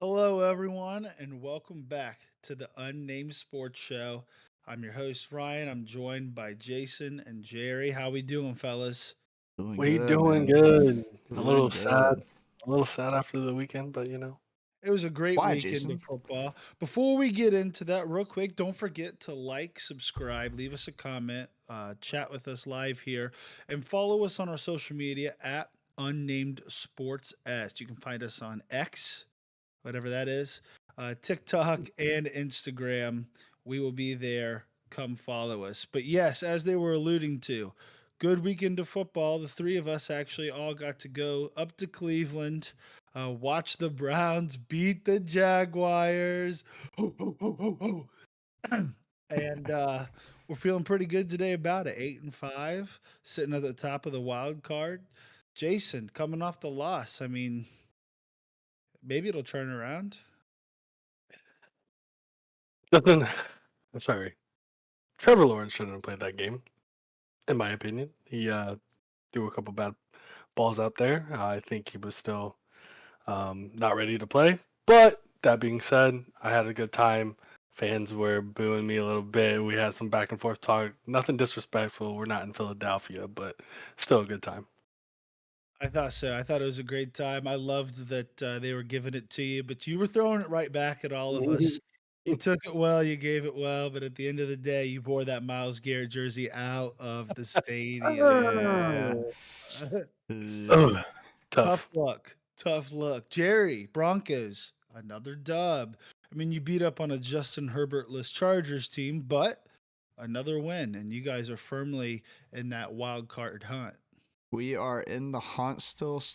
Hello, everyone, and welcome back to the Unnamed Sports Show. I'm your host, Ryan. I'm joined by Jason and Jerry. How we doing, fellas? Doing We good, doing man. good. A Doing little sad. good. A little sad after the weekend, but It was a great Why, weekend of Jason? football. Before we get into that, real quick, don't forget to like, subscribe, leave us a comment, chat with us live here, and follow us on our social media at Unnamed Sports S. You can find us on X, whatever that is, TikTok and Instagram. We will be there. Come follow us. But yes, as they were alluding to, good weekend of football. The three of us actually all got to go up to Cleveland, watch the Browns beat the Jaguars. Ho, ho, ho, ho, ho. And we're feeling pretty good today about it. 8-5, sitting at the top of the wild card. Jason, coming off the loss. I mean, maybe it'll turn around. nothing. I'm sorry. Trevor Lawrence shouldn't have played that game, in my opinion. He threw a couple bad balls out there. I think he was still not ready to play. But that being said, I had a good time. Fans were booing me a little bit. We had some back and forth talk. Nothing disrespectful. We're not in Philadelphia, but still a good time. I thought so. I thought it was a great time. I loved that they were giving it to you, but you were throwing it right back at all of us. You took it well, you gave it well, but at the end of the day, you wore that Miles Garrett jersey out of the stadium. Yeah. Oh, Uh, oh, Tough tough. luck. Tough luck. Jerry, Broncos, another dub. I mean, you beat up on a Justin Herbert-less Chargers team, but another win, and you guys are firmly in that wild card hunt. we are in the hunt still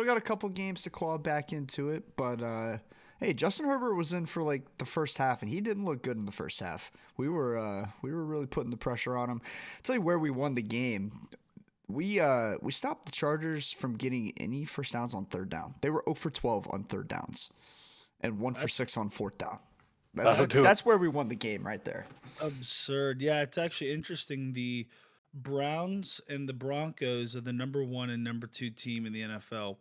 got a couple games to claw back into it, but hey, Justin Herbert was in for like the first half and he didn't look good in the first half. We were really putting the pressure on him. I'll tell you where we won the game. We stopped the Chargers from getting any first downs on third down. They were 0 for 12 on third downs and 1 for That's 6 on fourth down. That'll That's do it. that's where we won the game right there. absurd. Yeah, it's actually interesting. The Browns and the Broncos are the number one and number two team in the NFL.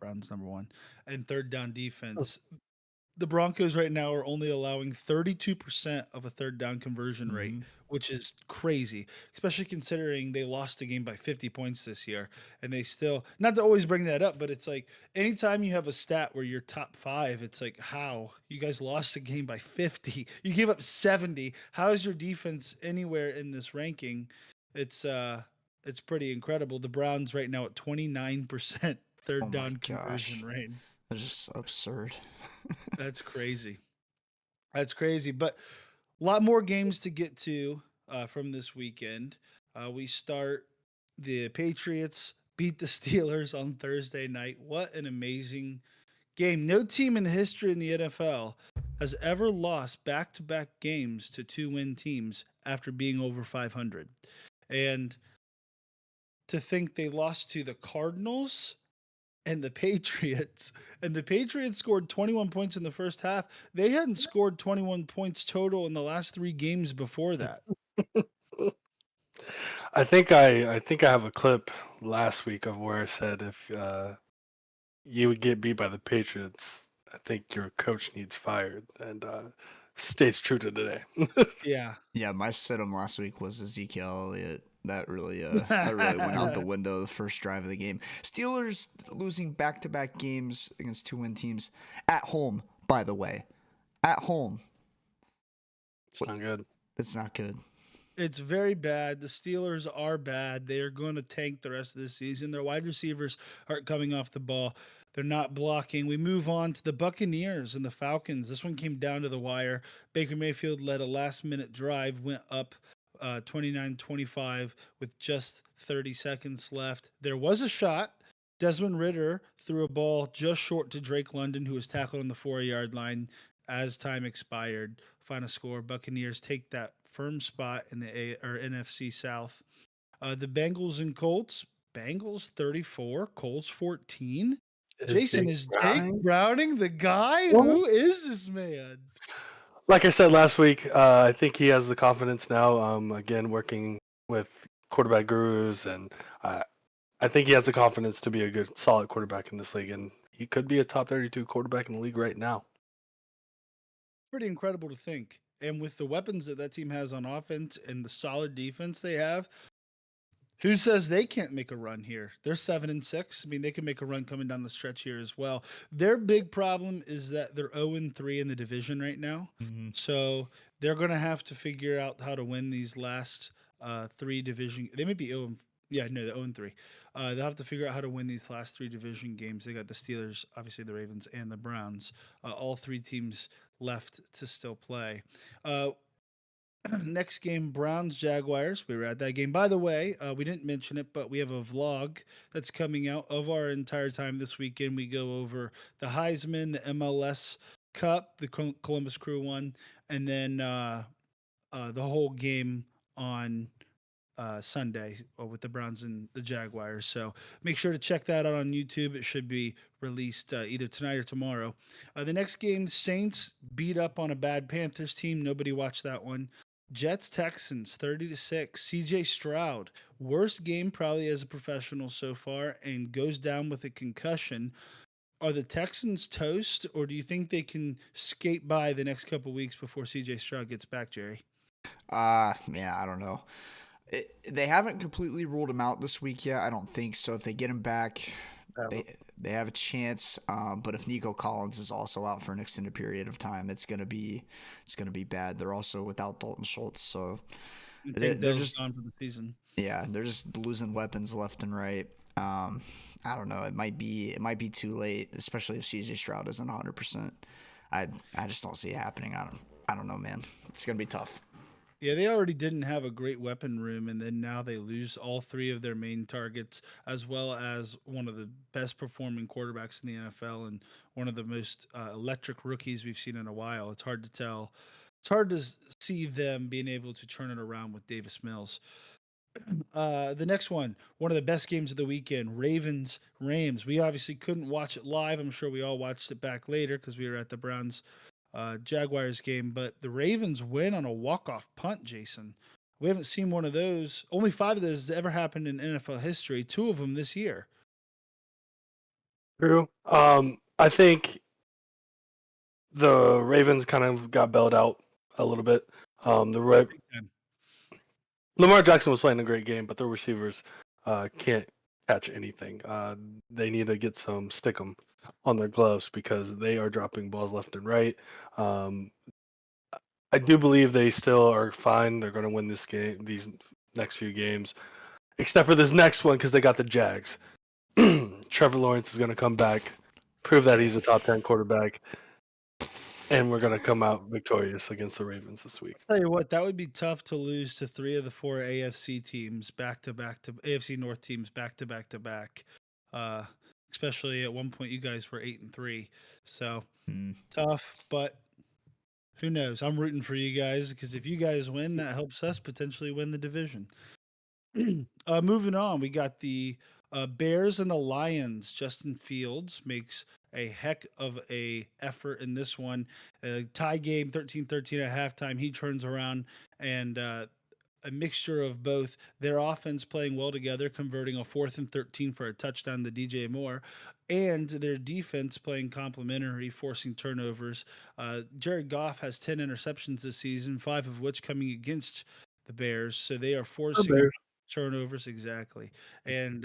Browns number one and third down defense. The Broncos right now are only allowing 32% of a third down conversion rate, Hmm. which is crazy, especially considering they lost the game by 50 points this year. And they still, not to always bring that up, but it's like anytime you have a stat where you're top five, it's like, how? You guys lost the game by 50. You gave up 70. How is your defense anywhere in this ranking? It's, uh, it's pretty incredible. The Browns right now at 29% Oh third my down conversion gosh. rate. That's just absurd. That's crazy. That's crazy. But a lot more games to get to from this weekend. We start the Patriots beat the Steelers on Thursday night. What an amazing game. No team in the history in the NFL has ever lost back to back games to two-win teams after being over 500. And to think they lost to the Cardinals and the Patriots, and the Patriots scored 21 points in the first half. They hadn't scored 21 points total in the last three games before that. I think I have a clip last week of where I said if you would get beat by the Patriots, I think your coach needs fired, and stays true to today. Yeah. Yeah, my sit-em last week was Ezekiel Elliott. That really went out the window the first drive of the game. Steelers losing back-to-back games against two-win teams at home, by the way. At home. It's not good. It's not good. It's very bad. The Steelers are bad. They are going to tank the rest of this season. Their wide receivers aren't coming off the ball. They're not blocking. We move on to the Buccaneers and the Falcons. This one came down to the wire. Baker Mayfield led a last minute drive, went up 29-25 with just 30 seconds left. There was a shot. Desmond Ritter threw a ball just short to Drake London, who was tackled on the 4-yard line as time expired. Final score: Buccaneers take that firm spot in the NFC South. The Bengals and Colts. Bengals 34, Colts 14. Is Jason, Jake is Jake Browning? Browning the guy? Well, Who is this man? like I said last week, I think he has the confidence now. Again, working with quarterback gurus, and I think he has the confidence to be a good, solid quarterback in this league, and he could be a top 32 quarterback in the league right now. Pretty incredible to think. And with the weapons that team has on offense and the solid defense they have, who says they can't make a run here? They're 7-6. I mean, they can make a run coming down the stretch here as well. Their big problem is that they're 0-3 in the division right now. Hmm. So they're going to have to figure out how to win these last three division. They may be 0. Yeah, no, they're 0-3. They'll have to figure out how to win these last three division games. They got the Steelers, obviously the Ravens, and the Browns. All three teams left to still play. Uh, Next game, Browns Jaguars. We were at that game. By the way, we didn't mention it, but we have a vlog that's coming out of our entire time this weekend. We go over the Heisman, the MLS Cup, the Columbus Crew one, and then the whole game on Sunday with the Browns and the Jaguars. So make sure to check that out on YouTube. It should be released either tonight or tomorrow. The next game, Saints beat up on a bad Panthers team. Nobody watched that one. Jets Texans 30-6. CJ Stroud, worst game probably as a professional so far, and goes down with a concussion. Are the Texans toast, or do you think they can skate by the next couple weeks before CJ Stroud gets back, Jerry? Yeah, I don't know. They haven't completely ruled him out this week yet. I don't think so. If they get him back, they they have a chance. But if Nico Collins is also out for an extended period of time, it's gonna be bad. They're also without Dalton Schultz, so I they're, think they're Bill's just gone for the season. yeah, they're just losing weapons left and right. I don't know. It might be too late, especially if CJ Stroud isn't 100%. I just don't see it happening. I don't know, man. It's gonna be tough. Yeah, they already didn't have a great weapon room, and then now they lose all three of their main targets, as well as one of the best performing quarterbacks in the NFL and one of the most electric rookies we've seen in a while. It's hard to tell. It's hard to see them being able to turn it around with Davis Mills. The next one of the best games of the weekend, Ravens Rams. We obviously couldn't watch it live. I'm sure we all watched it back later because we were at the Browns Jaguars game, but the Ravens win on a walk-off punt, Jason. We haven't seen one of those. Only five of those ever happened in NFL history, two of them this year. True. I think the Ravens kind of got bailed out a little bit. Big time. Lamar Jackson was playing a great game, but the receivers can't catch anything. They need to get some stickum on their gloves because they are dropping balls left and right. Um, I do believe they still are fine. They're going to win this game, these next few games, except for this next one because they got the Jags. Trevor Lawrence is going to come back, prove that he's a top 10 quarterback, and we're going to come out victorious against the Ravens this week. Tell you what, that would be tough to lose to three of the four AFC teams back to back to AFC North teams back to back to back. Uh, Especially at one point, you guys were 8-3, so Mm. tough. But who knows? I'm rooting for you guys because if you guys win, that helps us potentially win the division. Moving on, we got the Bears and the Lions. Justin Fields makes a heck of a effort in this one. Tie game, 13-13 at halftime. He turns around and a mixture of both their offense playing well together, converting a 4th and 13 for a touchdown to DJ Moore, and their defense playing complementary, forcing turnovers. Jared Goff has 10 interceptions this season, 5 of which coming against the Bears. So they are forcing turnovers exactly. And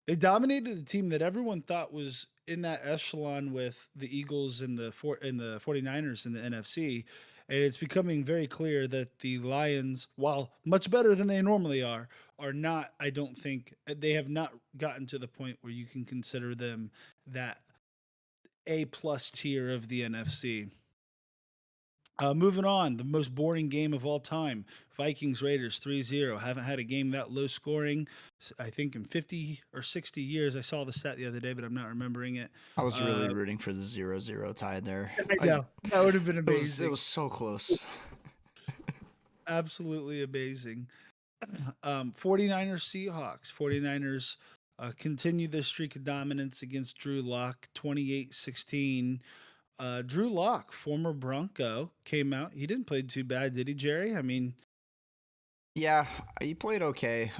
they dominated a team that everyone thought was in that echelon with the Eagles and the 49ers in the NFC. And it's becoming very clear that the Lions, while much better than they normally are not, I don't think they have not gotten to the point where you can consider them that A plus tier of the NFC. Moving on, the most boring game of all time, Vikings Raiders 3-0. Haven't had a game that low scoring, I think, in 50 or 60 years. I saw the stat the other day, but I'm not remembering it. I was really Uh, rooting for the 0-0 tie there. I know. That would have been It amazing. was so close. Absolutely amazing. 49ers Seahawks. 49ers continue their streak of dominance against Drew Lock, 28-16. Drew Lock, former Bronco, came out. He didn't play too bad, did he, Jerry? I mean, Yeah, he played okay.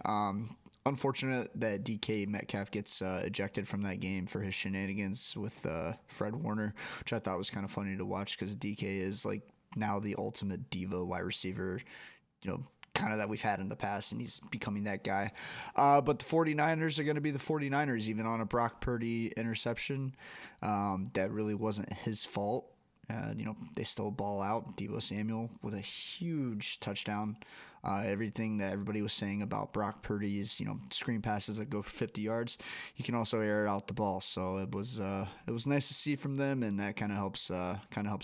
unfortunate that DK Metcalf gets ejected from that game for his shenanigans with Fred Warner, which I thought was kind of funny to watch because DK is like now the ultimate diva wide receiver, kind of that we've had in the past, and he's becoming that guy. But the 49ers are going to be the 49ers, even on a Brock Purdy interception. That really wasn't his fault. They still ball out. Deebo Samuel with a huge touchdown. Everything that everybody was saying about Brock Purdy's, screen passes that go for 50 yards, he can also air out the ball. So it was nice to see from them, and that kind of helps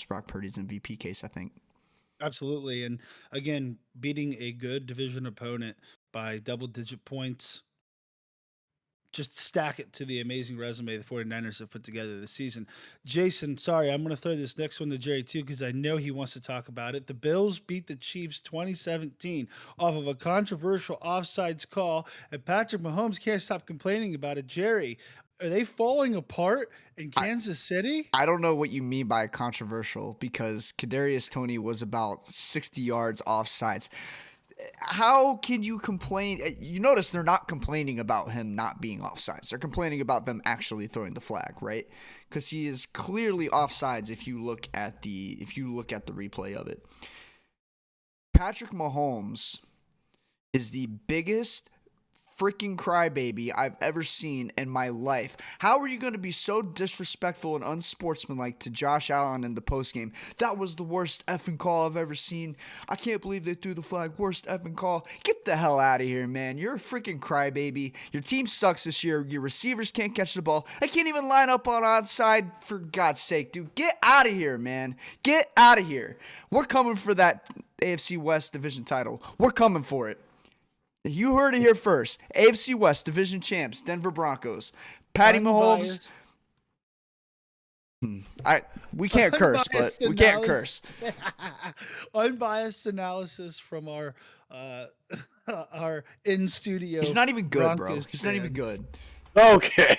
Brock Purdy's MVP case, I think. Absolutely. And again, beating a good division opponent by double-digit points, just stack it to the amazing resume the 49ers have put together this season. Jason, sorry, I'm going to throw this next one to Jerry too because I know he wants to talk about it. The Bills beat the Chiefs 2017 off of a controversial offsides call, and Patrick Mahomes can't stop complaining about it. Jerry, are they falling apart in Kansas City? I don't know what you mean by controversial because Kadarius Toney was about 60 yards offsides. How can you complain? You notice they're not complaining about him not being offsides. They're complaining about them actually throwing the flag, right? Because he is clearly offsides if you look at the replay of it. Patrick Mahomes is the biggest freaking crybaby I've ever seen in my life. How are you going to be so disrespectful and unsportsmanlike to Josh Allen in the postgame? That was the worst effing call I've ever seen. I can't believe they threw the flag. Worst effing call. Get the hell out of here, man. You're a freaking crybaby. Your team sucks this year. Your receivers can't catch the ball. I can't even line up on onside. For God's sake, dude. Get out of here, man. Get out of here. We're coming for that AFC West division title. We're coming for it. You heard it here first. AFC West division champs, Denver Broncos. Patty Mahomes. We can't curse, but we can't curse. Unbiased analysis from our our in studio. He's not even good, Broncos bro. He's not even good. Okay.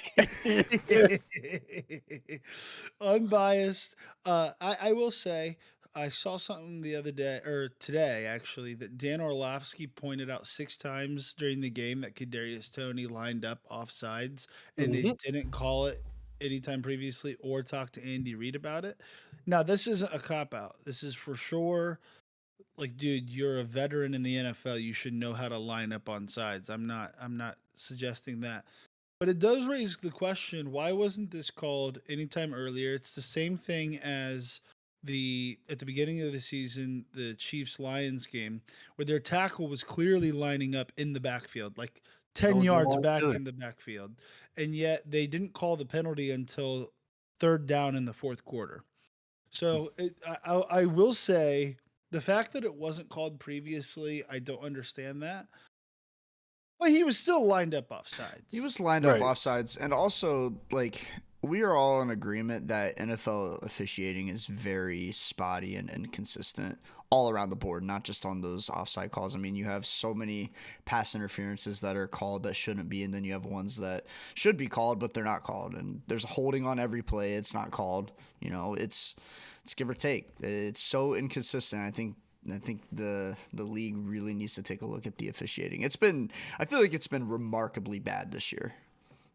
Unbiased. I will say I saw something the other day or today actually that Dan Orlovsky pointed out 6 times during the game that Kadarius Toney lined up offsides and they didn't call it anytime previously or talk to Andy Reid about it. Now this isn't a cop out. This is for sure. Like, dude, you're a veteran in the NFL. You should know how to line up on sides. I'm not suggesting that. But it does raise the question, why wasn't this called anytime earlier? It's the same thing as at the beginning of the season, the Chiefs Lions game, where their tackle was clearly lining up in the backfield, like 10 yards back in the backfield. And yet they didn't call the penalty until third down in the fourth quarter. So I will say the fact that it wasn't called previously, I don't understand that. But he was still lined up offsides. He was lined up offsides, and also like we are all in agreement that NFL officiating is very spotty and inconsistent all around the board, not just on those offside calls. I mean, you have so many pass interferences that are called that shouldn't be, and then you have ones that should be called but they're not called. And there's a holding on every play; it's not called. It's give or take. It's so inconsistent. I think the league really needs to take a look at the officiating. I feel like it's been remarkably bad this year.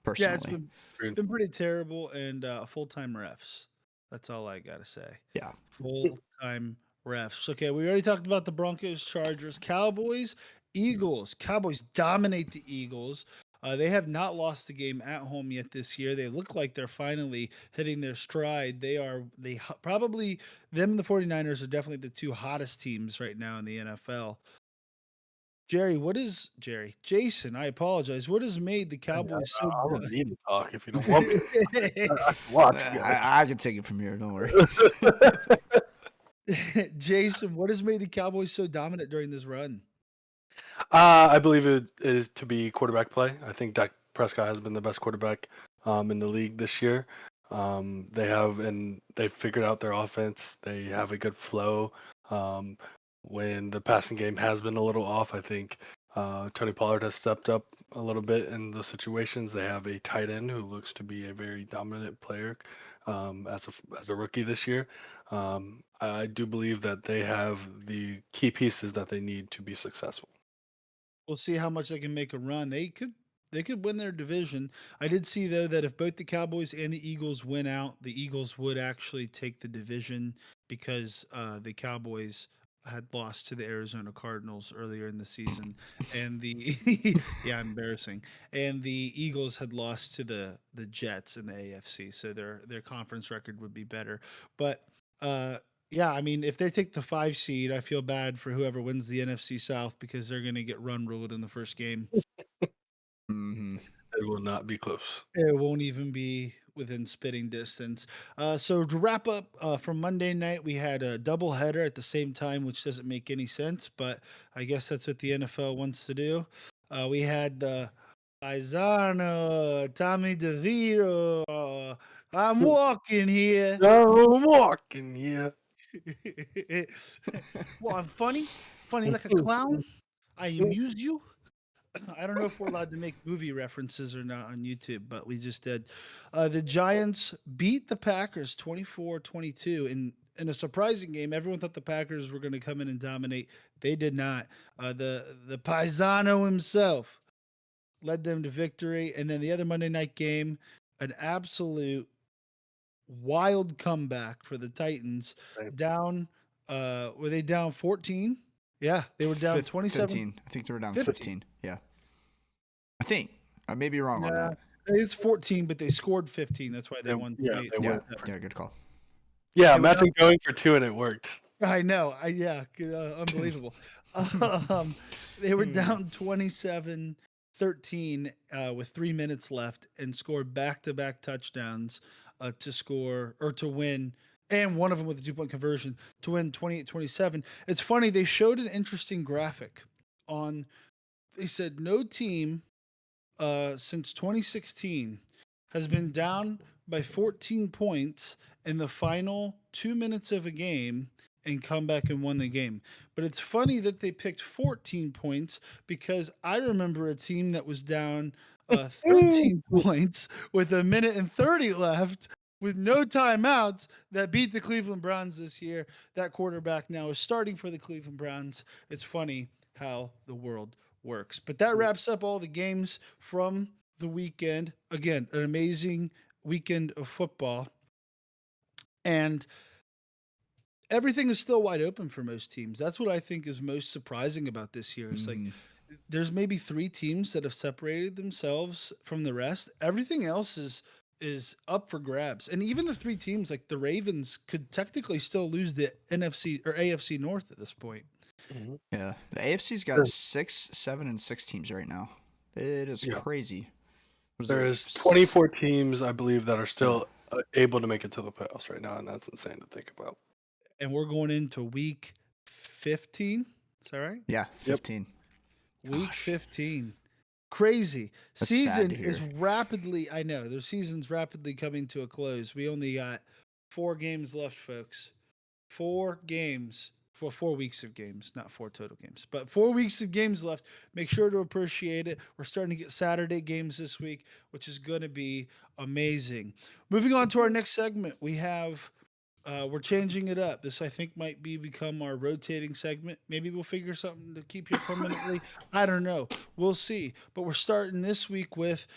Personally. Yeah, it's been pretty terrible, and full-time refs. That's all I gotta say. Yeah, full-time refs. Okay, we already talked about the Broncos, Chargers, Cowboys, Eagles. Cowboys dominate the Eagles. They have not lost the game at home yet this year. They look like they're finally hitting their stride. Probably them and the 49ers are definitely the 2 hottest teams right now in the NFL. Jason, I apologize. What has made the Cowboys so I good? don't need to talk if you don't want me to. I can watch. I can take it from here. Don't worry. Jason, what has made the Cowboys so dominant during this run? I believe it is to be quarterback play. I think Dak Prescott has been the best quarterback in the league this year. They've figured out their offense. They have a good flow. When the passing game has been a little off, I think Tony Pollard has stepped up a little bit in those situations. They have a tight end who looks to be a very dominant player as a rookie this year. I do believe that they have the key pieces that they need to be successful. We'll see how much they can make a run. They could win their division. I did see though that if both the Cowboys and the Eagles win out, the Eagles would actually take the division because the Cowboys had lost to the Arizona Cardinals earlier in the season, and the yeah, embarrassing. And the Eagles had lost to the Jets in the AFC, so their conference record would be better. But uh, yeah, I mean, if they take the 5 seed, I feel bad for whoever wins the NFC South because they're going to get run ruled in the first game. Hmm. It will not be close. It won't even be within spitting distance. So to wrap up from Monday night, we had a doubleheader at the same time, which doesn't make any sense, but I guess that's what the NFL wants to do. We had the Paisano, Tommy DeVito. I'm walking here. No, I'm walking here. Well, I'm funny, funny like a clown. I amuse you. I don't know if we're allowed to make movie references or not on YouTube, but we just did. The Giants beat the Packers 24-22 in a surprising game. Everyone thought the Packers were going to come in and dominate. They did not. The Paisano himself led them to victory. And then the other Monday night game, an absolute wild comeback for the Titans. Right. Down, were they down 14? Yeah, they were down 27. 15. I think they were down 15. 15. Yeah. I think. I may be wrong on Nah, that. it's 14, but they scored 15. That's why they They- won. yeah, they Yeah. won. Yeah, good call. Yeah, They were imagine going for 2 and it worked. I know. Unbelievable. They were down 27-13 with 3 minutes left and scored back-to-back touchdowns to score or to win, and one of them with a 2-point conversion to win 28-27. It's funny, they showed an interesting graphic on. They said no team since 2016 has been down by 14 points in the final 2 minutes of a game and come back and won the game. But it's funny that they picked 14 points because I remember a team that was down 13 points with a minute and 30 left with no timeouts that beat the Cleveland Browns this year. That quarterback now is starting for the Cleveland Browns. It's funny how the world works. But that wraps up all the games from the weekend. Again, an amazing weekend of football. And everything is still wide open for most teams. That's what I think is most surprising about this year. It's like Mhm. there's maybe 3 teams that have separated themselves from the rest. Everything else is up for grabs. And even the 3 teams like the Ravens could technically still lose the NFC or AFC North at this point. Mhm. Yeah. The AFC's got Sure. 6, 7, and 6 teams right now. It is Yeah. crazy. What is it? There's 24 teams, I believe, that are still able to make it to the playoffs right now, and that's insane to think about. And we're going into week 15. Is that right? Yeah, 15. Week Gosh. 15. Crazy. That's sad Season to is hear. rapidly, I know, the season's rapidly coming to a close. We only got 4 games left, folks. 4 games for 4 weeks of games, not 4 total games, but 4 weeks of games left. Make sure to appreciate it. We're starting to get Saturday games this week, which is going to be amazing. Moving on to our next segment, we have we're changing it up. This I think might become our rotating segment. Maybe we'll figure something to keep here permanently. I don't know. We'll see. But we're starting this week with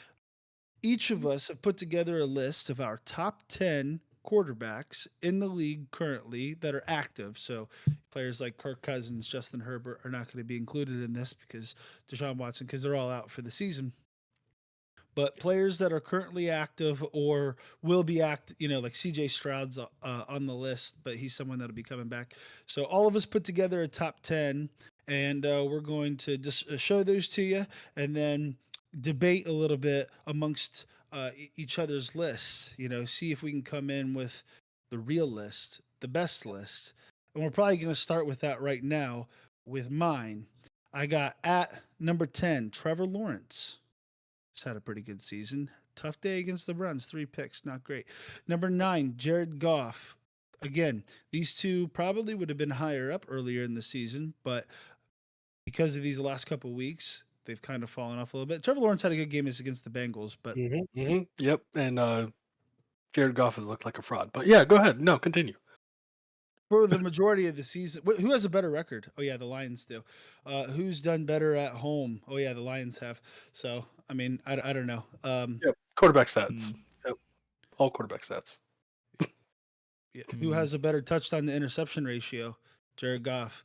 each of us have put together a list of our top 10 quarterbacks in the league currently that are active. So players like Kirk Cousins, Justin Herbert are not going to be included in this because Deshaun Watson, because they're all out for the season. But players that are currently active or will be like CJ Stroud's on the list, but he's someone that'll be coming back. So all of us put together a top 10, and we're going to just show those to you and then debate a little bit amongst each other's lists. See if we can come in with the real list, the best list. And we're probably going to start with that right now with mine. I got at number 10, Trevor Lawrence. He's had a pretty good season. Tough day against the Browns. 3 picks, not great. Number 9, Jared Goff. Again, these two probably would have been higher up earlier in the season, but because of these last couple weeks, they've kind of fallen off a little bit. Trevor Lawrence had a good game against the Bengals, but Yep, and Jared Goff has looked like a fraud. But yeah, go ahead. No, continue. for the majority of the season. Who has a better record? Oh yeah, the Lions do. Who's done better at home? Oh yeah, the Lions have. So I mean, I don't know. Yep. Quarterback stats. Mm, Yep. All quarterback stats. Yeah, who mm. has a better touchdown to interception ratio? Jared Goff.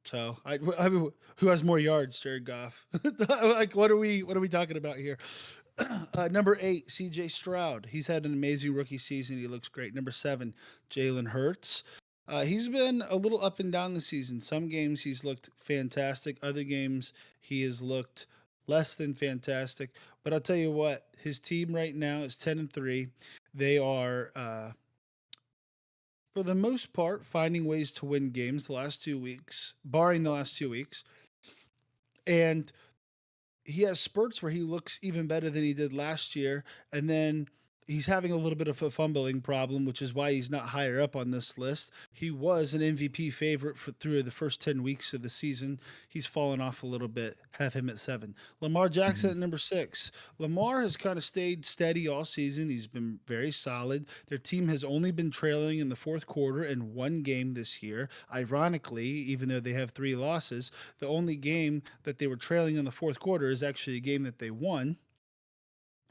So I mean, who has more yards? Jared Goff. Like what are we talking about here? Number 8, C.J. Stroud. He's had an amazing rookie season. He looks great. Number 7, Jalen Hurts. He's been a little up and down the season. Some games he's looked fantastic. Other games he has looked less than fantastic. But I'll tell you what, his team right now is 10-3. They are for the most part, finding ways to win games the last 2 weeks, barring the last 2 weeks. And he has spurts where he looks even better than he did last year. And then he's having a little bit of a fumbling problem, which is why he's not higher up on this list. He was an MVP favorite through the first 10 weeks of the season. He's fallen off a little bit. Have him at 7. Lamar Jackson Mhm. at number 6. Lamar has kind of stayed steady all season. He's been very solid. Their team has only been trailing in the fourth quarter in one game this year. Ironically, even though they have 3 losses, the only game that they were trailing in the fourth quarter is actually a game that they won.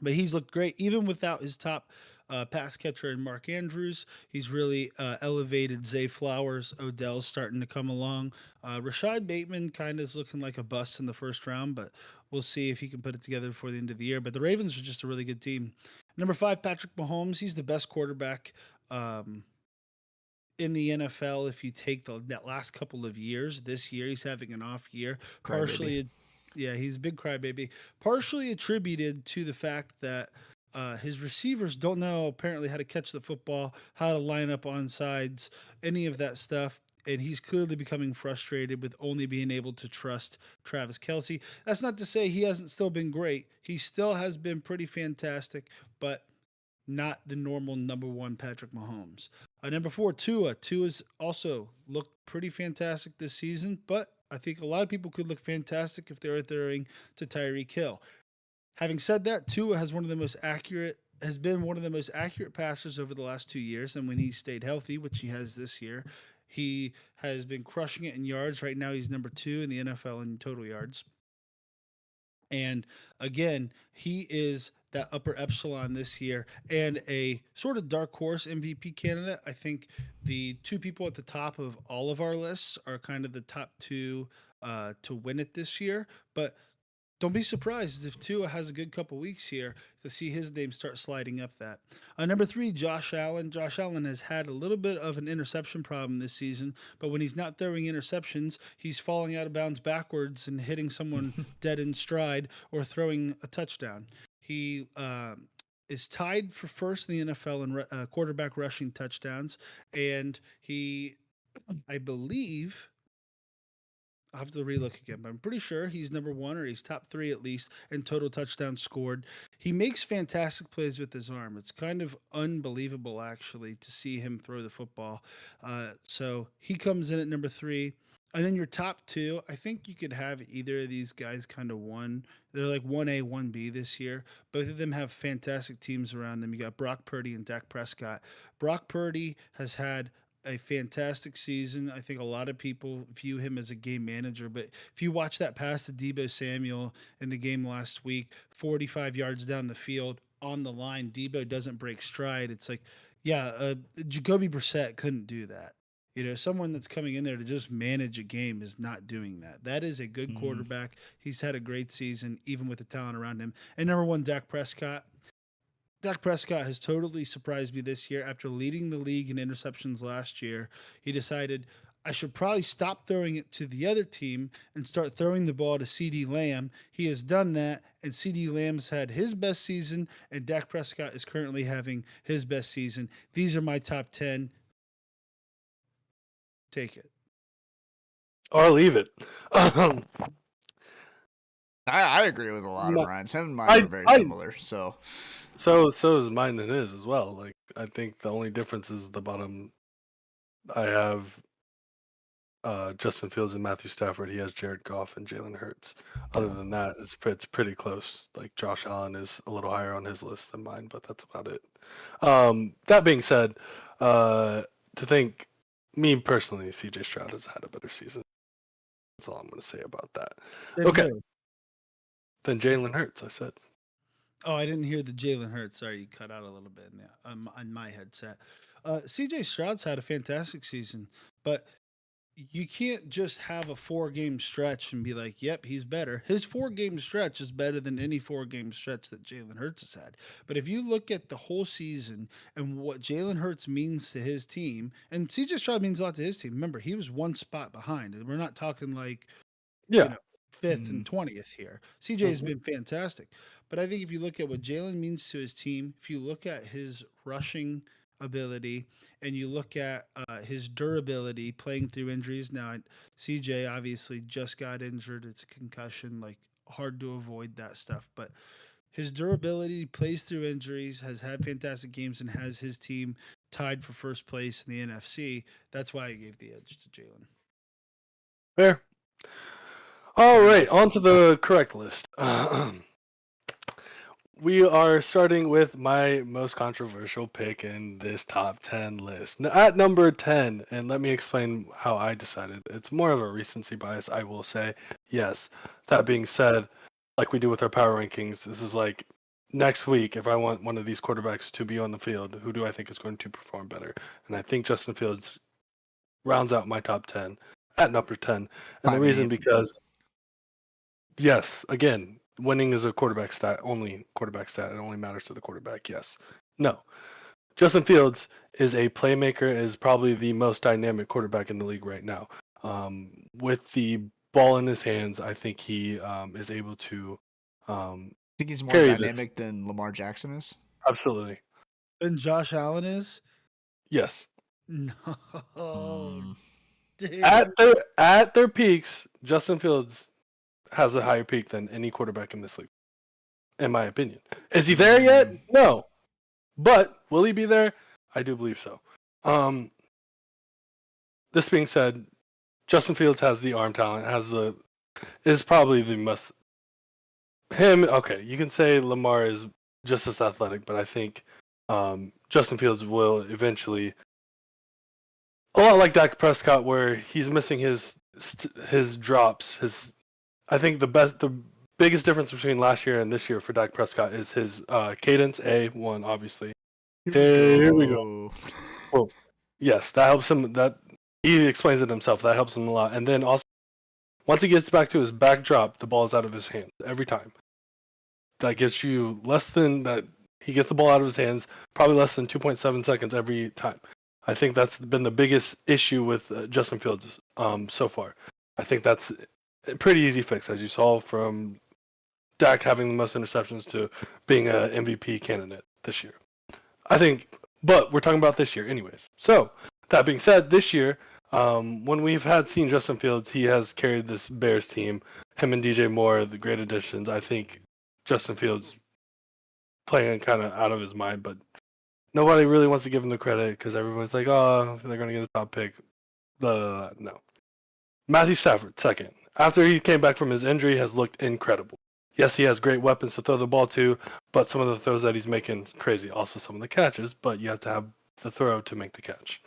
But he's looked great even without his top pass catcher in Mark Andrews. He's really elevated Zay Flowers. Odell's starting to come along. Rashad Bateman kind of is looking like a bust in the first round, but we'll see if he can put it together before the end of the year. But the Ravens are just a really good team. Number 5, Patrick Mahomes. He's the best quarterback in the NFL if you take that last couple of years. This year he's having an off year, Crybaby. partially yeah, he's a big crybaby, partially attributed to the fact that his receivers don't know apparently how to catch the football, how to line up on sides, any of that stuff. And he's clearly becoming frustrated with only being able to trust Travis Kelsey. That's not to say he hasn't still been great. He still has been pretty fantastic, but not the normal number 1 Patrick Mahomes. Number 4, Tua. Tua's also looked pretty fantastic this season, but I think a lot of people could look fantastic if they were throwing to Tyreek Hill. Having said that, Tua has been one of the most accurate passers over the last 2 years, and when he stayed healthy, which he has this year, he has been crushing it in yards. Right now, he's number 2 in the NFL in total yards. And again, he is that upper epsilon this year and a sort of dark horse MVP candidate. I think the 2 people at the top of all of our lists are kind of the top 2 to win it this year. But don't be surprised if Tua has a good couple weeks here to see his name start sliding up that. Number 3, Josh Allen. Josh Allen has had a little bit of an interception problem this season, but when he's not throwing interceptions, he's falling out of bounds backwards and hitting someone dead in stride or throwing a touchdown. He is tied for first in the NFL in quarterback rushing touchdowns, and he, I believe, I'll have to relook again, but I'm pretty sure he's number 1 or he's top 3 at least in total touchdowns scored. He makes fantastic plays with his arm. It's kind of unbelievable, actually, to see him throw the football. So he comes in at number 3. And then your top 2, I think you could have either of these guys kind of one. They're like 1A, 1B this year. Both of them have fantastic teams around them. You got Brock Purdy and Dak Prescott. Brock Purdy has had a fantastic season. I think a lot of people view him as a game manager, but if you watch that pass to Debo Samuel in the game last week, 45 yards down the field on the line, Debo doesn't break stride. It's like, yeah, Jacoby Brissett couldn't do that. Someone that's coming in there to just manage a game is not doing that. That is a good Mm. quarterback. He's had a great season, even with the talent around him. And number 1, Dak Prescott. Dak Prescott has totally surprised me this year. After leading the league in interceptions last year, he decided I should probably stop throwing it to the other team and start throwing the ball to CD Lamb. He has done that, and CD Lamb's had his best season, and Dak Prescott is currently having his best season. These are my top 10. Take it. Or leave it. Um, I agree with a lot of my, Ryan's. Him and mine I were very I similar. So, so is mine and his as well. Like I think the only difference is the bottom. I have Justin Fields and Matthew Stafford. He has Jared Goff and Jalen Hurts. Other yeah. than that, it's pretty close. Like Josh Allen is a little higher on his list than mine, but that's about it. That being said, uh, to think, me personally, CJ Stroud has had a better season. That's all I'm going to say about that. Then Okay, who? then Jalen Hurts, I said. Oh, I didn't hear the Jalen Hurts. Sorry, you cut out a little bit on my headset. CJ Stroud's had a fantastic season, but you can't just have a 4 game stretch and be like, yep, he's better. His 4 game stretch is better than any 4 game stretch that Jalen Hurts has had. But if you look at the whole season and what Jalen Hurts means to his team, and CJ Stroud means a lot to his team. Remember, he was 1 spot behind. And we're not talking like, you Yeah. know, fifth Mm. and 20th here. CJ has been fantastic. But I think if you look at what Jalen means to his team, if you look at his rushing ability and you look at his durability playing through injuries. Now, CJ obviously just got injured. It's a concussion, like hard to avoid that stuff. But his durability plays through injuries, has had fantastic games, and has his team tied for first place in the NFC. That's why I gave the edge to Jalen. Fair. All Fair right, enough. on to the correct list. We are starting with my most controversial pick in this top 10 list. At number 10, and let me explain how I decided. It's more of a recency bias, I will say. Yes. That being said, like we do with our power rankings, this is like next week, if I want one of these quarterbacks to be on the field, who do I think is going to perform better? And I think Justin Fields rounds out my top 10 at number 10. And the 5 and reason 8. because, yes, again, winning is a quarterback stat, only quarterback stat. It only matters to the quarterback. Yes. No. Justin Fields is a playmaker, is probably the most dynamic quarterback in the league right now. With the ball in his hands, I think he is able to Think he's more carry this. dynamic than Lamar Jackson is? Absolutely. And Josh Allen is? Yes. No, Mm. dude. At their peaks, Justin Fields has a higher peak than any quarterback in this league, in my opinion. Is he there yet? Mm. No. But will he be there? I do believe so. This being said, Justin Fields has the arm talent, is probably the most okay, you can say Lamar is just as athletic, but I think Justin Fields will eventually, a lot like Dak Prescott, where he's missing his drops. I think the biggest difference between last year and this year for Dak Prescott is his cadence. A1, obviously. Here we go. Well, yes, that helps him. That he explains it himself. That helps him a lot. And then also, once he gets back to his back drop, the ball is out of his hands every time. That gets you less than that. He gets the ball out of his hands probably less than 2.7 seconds every time. I think that's been the biggest issue with Justin Fields so far. I think that's a pretty easy fix, as you saw from Dak having the most interceptions to being an MVP candidate this year. I think, but we're talking about this year, anyways. So that being said, this year, when we've seen Justin Fields, he has carried this Bears team. Him and DJ Moore, the great additions. I think Justin Fields playing kind of out of his mind, but nobody really wants to give him the credit because everyone's like, oh, they're going to get a top pick. Blah, blah, blah. No. Matthew Stafford, second. After he came back from his injury, has looked incredible. Yes, he has great weapons to throw the ball to, but some of the throws that he's making crazy. Also, some of the catches, but you have to have the throw to make the catch.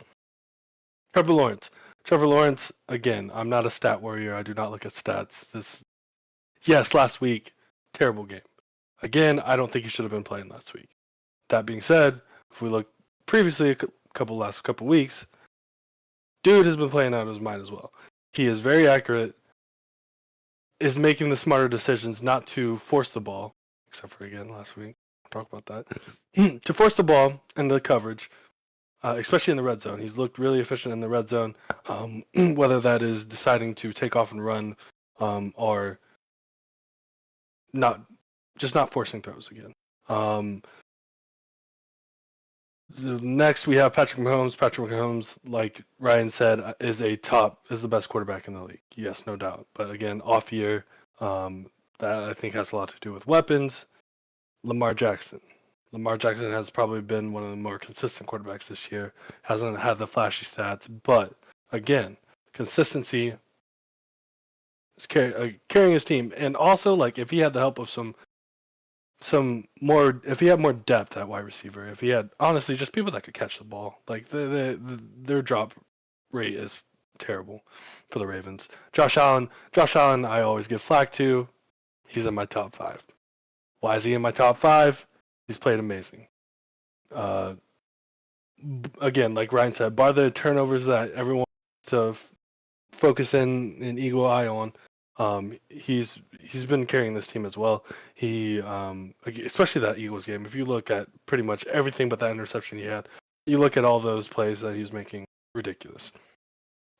Trevor Lawrence. Trevor Lawrence, again, I'm not a stat warrior. I do not look at stats. Yes, last week, terrible game. Again, I don't think he should have been playing last week. That being said, if we look previously last couple weeks, dude has been playing out of his mind as well. He is very accurate, is making the smarter decisions not to force the ball, except for again last week. I'll talk about that. To force the ball and the coverage, especially in the red zone. He's looked really efficient in the red zone, whether that is deciding to take off and run or not, just not forcing throws again. Next, we have Patrick Mahomes. Patrick Mahomes, like Ryan said, is the best quarterback in the league. Yes, no doubt. But again, off year, that I think has a lot to do with weapons. Lamar Jackson. Lamar Jackson has probably been one of the more consistent quarterbacks this year. Hasn't had the flashy stats, but again, consistency is carrying his team. And also, like if he had the help of some some more, if he had more depth at wide receiver, if he had honestly just people that could catch the ball, like their drop rate is terrible for the Ravens. Josh Allen, I always give flack to. He's in my top 5. Why is he in my top 5? He's played amazing. Uh, Again, like Ryan said, bar the turnovers that everyone wants to focus in an eagle eye on. He's been carrying this team as well. He especially that Eagles game. If you look at pretty much everything but that interception he had, you look at all those plays that he was making, ridiculous.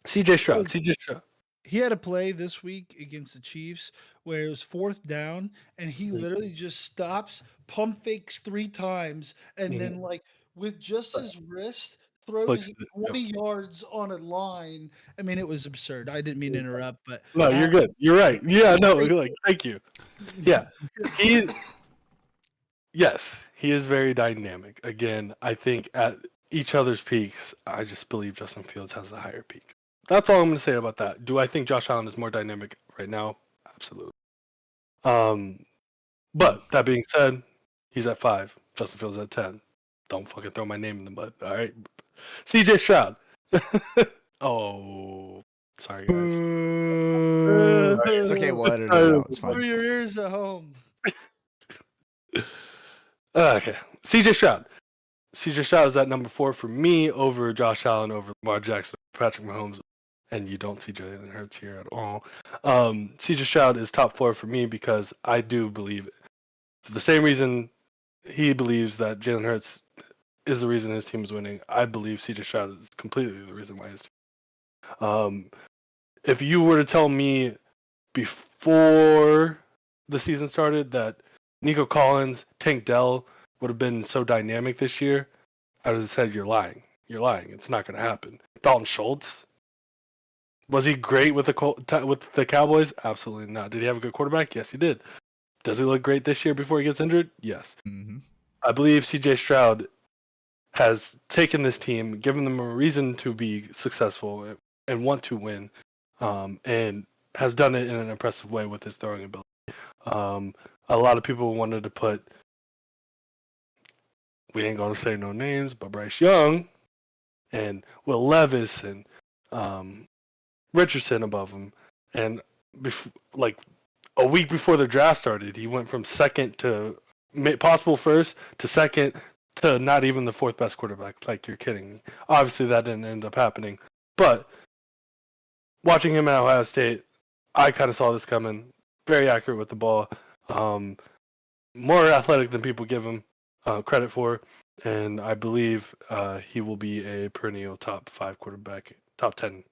CJ Stroud. He had a play this week against the Chiefs where it was 4th down, and he literally just stops, pump fakes 3 times, and then, like, with just his wrist, throws Looks, it 20 yards on a line. I mean, it was absurd. I didn't mean to interrupt, but no, you're good. You're right. Yeah, no, like thank you. Yeah, he yes, he is very dynamic. Again, I think at each other's peaks, I just believe Justin Fields has the higher peak. That's all I'm going to say about that. Do I think Josh Allen is more dynamic right now? Absolutely. But that being said, he's at 5. Justin Fields at 10. Don't fucking throw my name in the mud. All right. CJ Stroud. Oh, sorry guys. It's okay. We'll edit it out. It's Cover fine. your ears at home. Okay. CJ Stroud. CJ Stroud is at number 4 for me over Josh Allen, over Lamar Jackson, Patrick Mahomes, and you don't see Jalen Hurts here at all. CJ Stroud is top 4 for me because I do believe, for the same reason he believes that Jalen Hurts is the reason his team is winning, I believe CJ Stroud is completely the reason why his team. If you were to tell me before the season started that Nico Collins, Tank Dell would have been so dynamic this year, I would have said you're lying. You're lying. It's not going to happen. Dalton Schultz, was he great with the Cowboys? Absolutely not. Did he have a good quarterback? Yes, he did. Does he look great this year before he gets injured? Yes. Mm-hmm. I believe CJ Stroud has taken this team, given them a reason to be successful and want to win, and has done it in an impressive way with his throwing ability. A lot of people wanted to put, we ain't gonna say no names, but Bryce Young and Will Levis and Richardson above him, and like a week before the draft started, he went from second to possible first to second to not even the 4th best quarterback. Like, you're kidding me. Obviously, that didn't end up happening. But watching him at Ohio State, I kind of saw this coming. Very accurate with the ball. More athletic than people give him credit for. And I believe he will be a perennial top 5 quarterback, top 10 at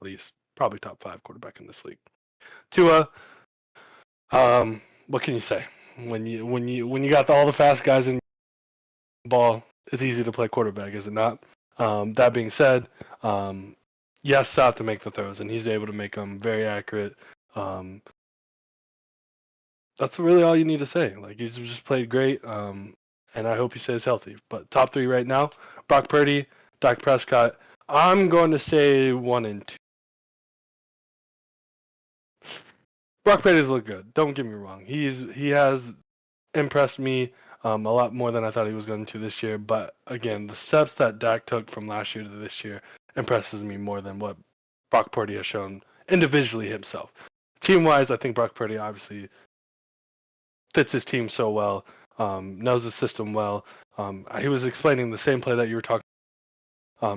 least, probably top 5 quarterback in this league. Tua, what can you say? When you got all the fast guys in the ball, it's easy to play quarterback, is it not? That being said, yes, have to make the throws, and he's able to make them very accurate. That's really all you need to say. Like, he's just played great, and I hope he stays healthy. But top 3 right now: Brock Purdy, Dak Prescott. I'm going to say 1 and 2. Brock Purdy's look good. Don't get me wrong. He has impressed me a lot more than I thought he was going to this year. But again, the steps that Dak took from last year to this year impresses me more than what Brock Purdy has shown individually himself. Team-wise, I think Brock Purdy obviously fits his team so well, knows the system well. He was explaining the same play that you were talking.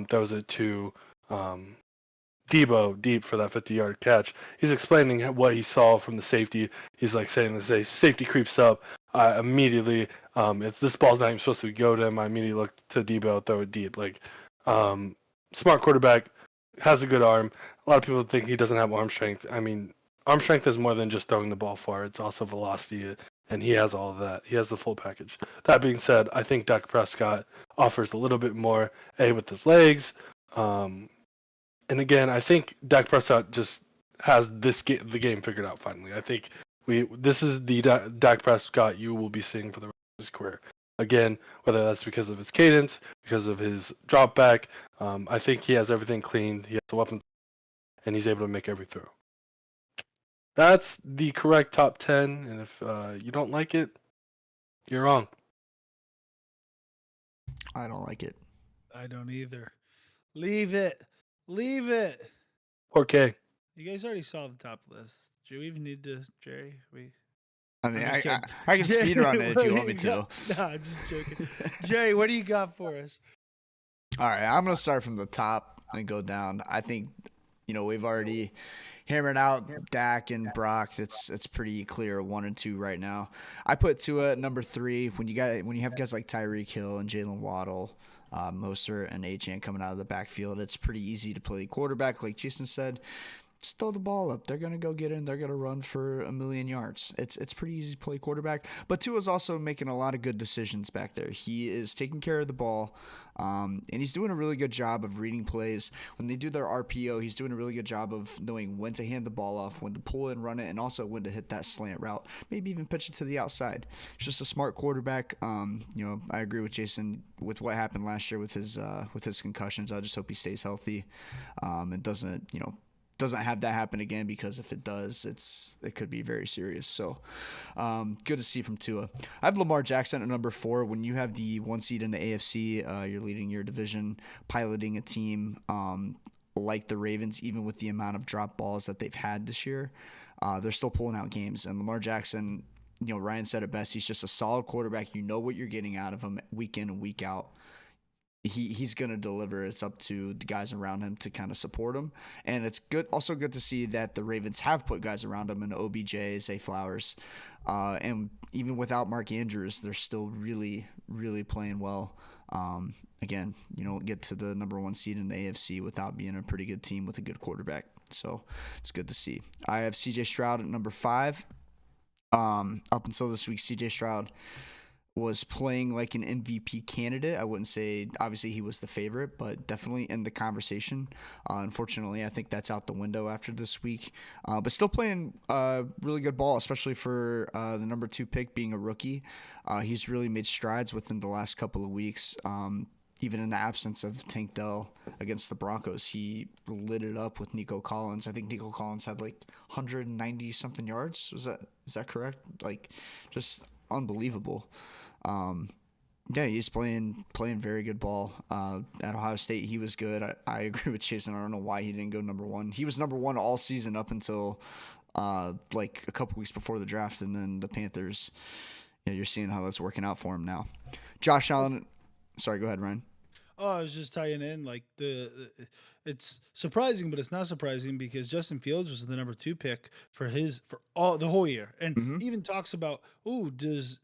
Throws it to Debo deep for that 50-yard catch. He's explaining what he saw from the safety. He's like saying the safety creeps up. I immediately, if this ball's not even supposed to go to him, I immediately look to Debo, throw it deep. Like, smart quarterback, has a good arm. A lot of people think he doesn't have arm strength. I mean, arm strength is more than just throwing the ball far. It's also velocity, and he has all of that. He has the full package. That being said, I think Dak Prescott offers a little bit more, with his legs. And again, I think Dak Prescott just has the game figured out finally. I think this is the Dak Prescott you will be seeing for the rest of his career. Again, whether that's because of his cadence, because of his drop back, I think he has everything cleaned. He has the weapons, and he's able to make every throw. That's the correct top 10, and if you don't like it, You're wrong. I don't like it. I don't either. Leave it. Leave it. Okay. You guys already saw the top list. Do we even need to, Jerry? I mean, I'm just kidding. I can speed run it if what you do want me to. got? Nah, I'm just joking. Jerry, what do you got for us? All right, I'm going to start from the top and go down. I think, we've already hammered out Dak and Brock. It's pretty clear 1 and 2 right now. I put Tua at number 3. When you have guys like Tyreek Hill and Jalen Waddle, Mostert and Achane coming out of the backfield, it's pretty easy to play quarterback. Like Jason said, just throw the ball up. They're going to go get in. They're going to run for 1,000,000 yards. It's pretty easy to play quarterback. But Tua's also making a lot of good decisions back there. He is taking care of the ball, and he's doing a really good job of reading plays. When they do their RPO, he's doing a really good job of knowing when to hand the ball off, when to pull and run it, and also when to hit that slant route. Maybe even pitch it to the outside. It's just a smart quarterback. I agree with Jason with what happened last year with his concussions. I just hope he stays healthy and doesn't have that happen again, because if it does, it could be very serious. So good to see from Tua. I have Lamar Jackson at number 4. When you have the 1 seed in the AFC, you're leading your division, piloting a team like the Ravens, even with the amount of drop balls that they've had this year, they're still pulling out games. And Lamar Jackson, Ryan said it best, he's just a solid quarterback. You know what you're getting out of him week in and week out. He's going to deliver. It's up to the guys around him to kind of support him. And it's also good to see that the Ravens have put guys around him in OBJ, Zay Flowers. And even without Mark Andrews, they're still really, really playing well. Again, you don't get to the number 1 seed in the AFC without being a pretty good team with a good quarterback. So it's good to see. I have CJ Stroud at number 5. Up until this week, CJ Stroud was playing like an MVP candidate. I wouldn't say obviously he was the favorite, but definitely in the conversation. Unfortunately, I think that's out the window after this week. But still playing really good ball, especially for the number 2 pick being a rookie. He's really made strides within the last couple of weeks. Even in the absence of Tank Dell against the Broncos, he lit it up with Nico Collins. I think Nico Collins had like 190 something yards. Is that correct? Like, just unbelievable. Yeah, he's playing very good ball. At Ohio State, he was good. I agree with Jason. I don't know why he didn't go number 1. He was number 1 all season up until like a couple weeks before the draft, and then the Panthers. You're seeing how that's working out for him now. Josh Allen. Sorry, go ahead, Ryan. Oh, I was just tying in like it's surprising, but it's not surprising because Justin Fields was the number 2 pick for all the whole year, and even talks about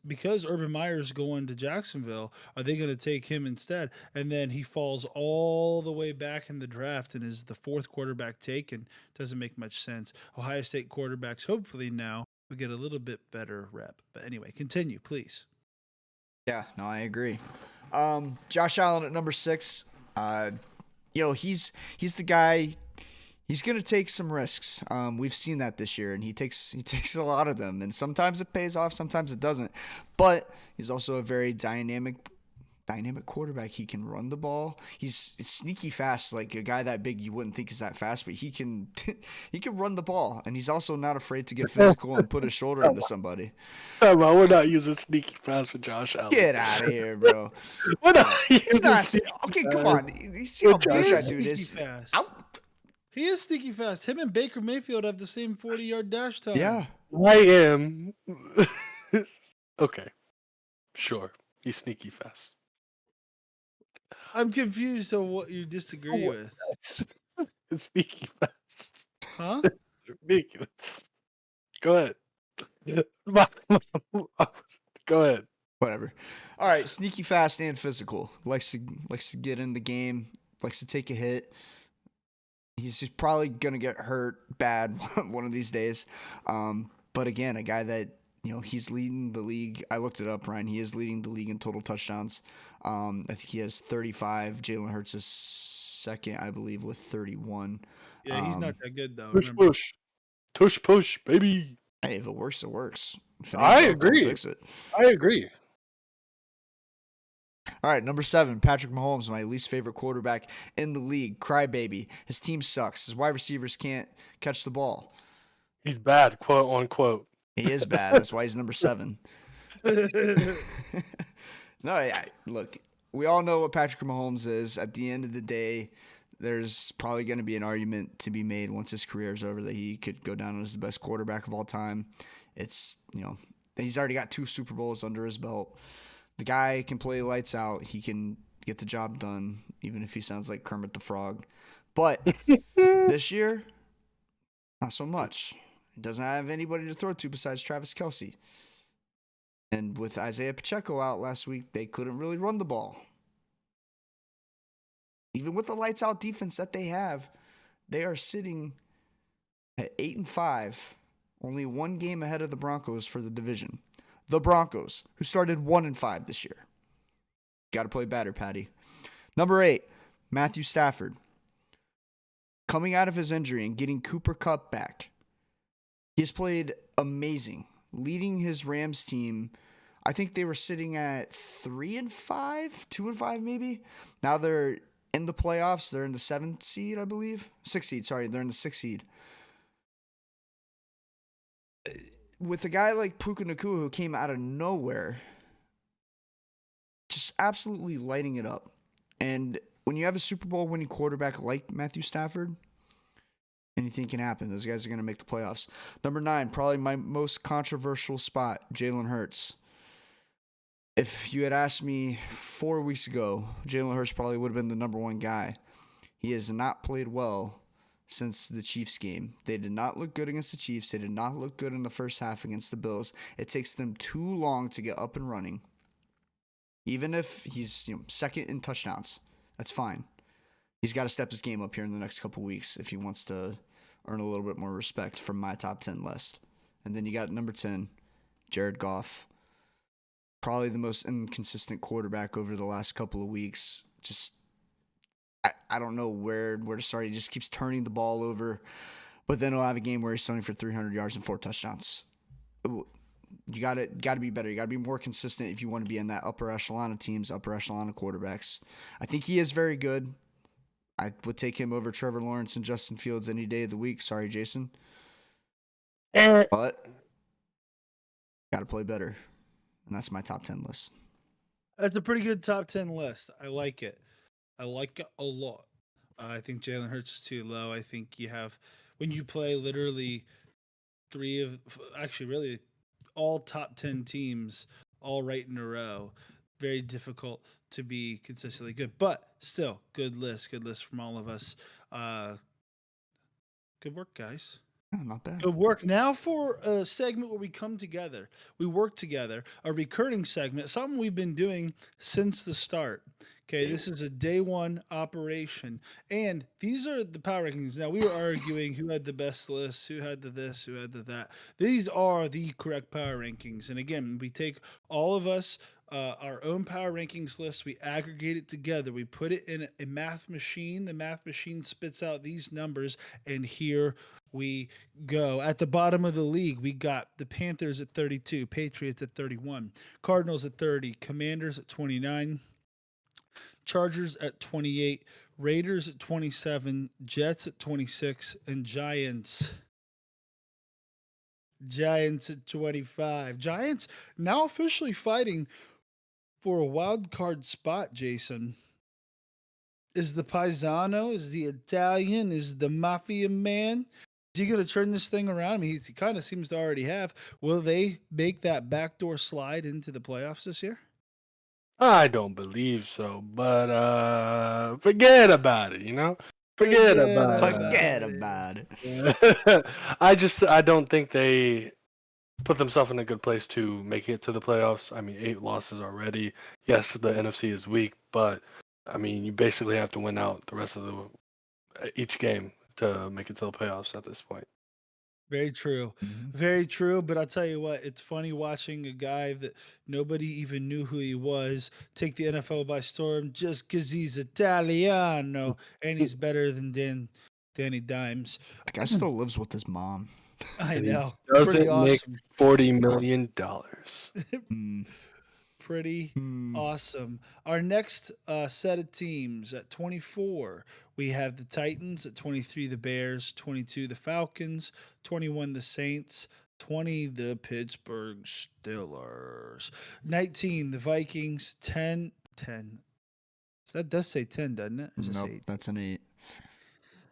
because Urban Meyer's going to Jacksonville, are they going to take him instead? And then he falls all the way back in the draft and is the 4th quarterback taken. Doesn't make much sense. Ohio State quarterbacks hopefully now will get a little bit better rep. But anyway, continue, please. Yeah, no, I agree. Josh Allen at number 6. He's the guy. He's gonna take some risks. We've seen that this year, and he takes a lot of them. And sometimes it pays off, sometimes it doesn't. But he's also a very dynamic quarterback. He can run the ball. He's sneaky fast, like a guy that big you wouldn't think is that fast, but he can he can run the ball, and he's also not afraid to get physical and put his shoulder into somebody. We're not using sneaky fast for Josh Allen. Get out of here, bro. We're not He's not. Okay, come on. You see how big that dude is. Fast. He is sneaky fast. Him and Baker Mayfield have the same 40-yard dash time. Yeah. I am. Okay. Sure. He's sneaky fast. I'm confused on what you disagree with. It's sneaky fast. Huh? Ridiculous. Go ahead. Go ahead. Whatever. All right, sneaky fast and physical. Likes to get in the game. Likes to take a hit. He's just probably gonna get hurt bad one of these days. But again, a guy that he's leading the league. I looked it up, Ryan. He is leading the league in total touchdowns. I think he has 35. Jalen Hurts is second, I believe, with 31. Yeah, he's not that good though. Push. Tush push, baby. Hey, if it works, it works. I agree. Fix it. I agree. All right, number 7, Patrick Mahomes, my least favorite quarterback in the league. Crybaby. His team sucks. His wide receivers can't catch the ball. He's bad, quote unquote. He is bad. That's why he's number 7. No, look, we all know what Patrick Mahomes is. At the end of the day, there's probably going to be an argument to be made once his career is over that he could go down as the best quarterback of all time. It's, he's already got 2 Super Bowls under his belt. The guy can play lights out. He can get the job done, even if he sounds like Kermit the Frog. But this year, not so much. He doesn't have anybody to throw to besides Travis Kelce. And with Isaiah Pacheco out last week, they couldn't really run the ball. Even with the lights out defense that they have, they are sitting at 8-5, only 1 game ahead of the Broncos for the division. The Broncos, who started 1-5 this year. Got to play better, Patty. Number 8, Matthew Stafford. Coming out of his injury and getting Cooper Kupp back, he's played amazing, leading his Rams team. I think they were sitting at 3-5, 2-5 maybe. Now they're in the playoffs. They're in the 7th seed, I believe. 6th seed, sorry. They're in the 6th seed. With a guy like Puka Nacua who came out of nowhere, just absolutely lighting it up. And when you have a Super Bowl winning quarterback like Matthew Stafford, anything can happen. Those guys are going to make the playoffs. Number 9, probably my most controversial spot, Jalen Hurts. If you had asked me 4 weeks ago, Jalen Hurts probably would have been the number 1 guy. He has not played well since the Chiefs game. They did not look good against the Chiefs. They did not look good in the first half against the Bills. It takes them too long to get up and running. Even if he's second in touchdowns, that's fine. He's got to step his game up here in the next couple weeks if he wants to earn a little bit more respect from my top 10 list. And then you got number 10, Jared Goff. Probably the most inconsistent quarterback over the last couple of weeks. Just, I don't know where to start. He just keeps turning the ball over. But then he'll have a game where he's throwing for 300 yards and 4 touchdowns. You got to be better. You got to be more consistent if you want to be in that upper echelon of teams, upper echelon of quarterbacks. I think he is very good. I would take him over Trevor Lawrence and Justin Fields any day of the week. Sorry, Jason. But got to play better. And that's my top 10 list. That's a pretty good top 10 list. I like it. I like it a lot. I think Jalen Hurts is too low. I think you have, when you play literally really all top 10 teams all right in a row, very difficult to be consistently good. But still, good list from all of us. Good work, guys. Oh, not bad. Good work. Now for a segment where we come together. We work together. A recurring segment, something we've been doing since the start. Okay, this is a day 1 operation. And these are the power rankings. Now, we were arguing who had the best list, who had the this, who had the that. These are the correct power rankings. And again, we take all of us, our own power rankings list, we aggregate it together, we put it in a math machine. The math machine spits out these numbers, and here we go. At the bottom of the league, we got the Panthers at 32, Patriots at 31, Cardinals at 30, Commanders at 29, Chargers at 28, Raiders at 27, Jets at 26, and Giants at 25. Giants now officially fighting for a wild card spot, Jason. Is the Paisano, is the Italian, is the Mafia man? Is he going to turn this thing around? I mean, he kind of seems to already have. Will they make that backdoor slide into the playoffs this year? I don't believe so, but forget about it, Forget about it. I don't think they put themselves in a good place to make it to the playoffs. I mean, 8 losses already. Yes, the NFC is weak, but I mean, you basically have to win out the rest of each game to make it to the playoffs at this point. Very true. Mm-hmm. Very true. But I'll tell you what, it's funny watching a guy that nobody even knew who he was take the NFL by storm just because he's Italiano and he's better than Danny Dimes. The guy still lives with his mom. I And he know. doesn't Pretty make awesome. $40 million. Pretty awesome. Our next set of teams at 24, we have the Titans. At 23, the Bears. 22, the Falcons. 21, the Saints. 20, the Pittsburgh Steelers. 19, the Vikings. 10, 10. That does say 10, doesn't it? Or does it say Nope, 8? that's an 8.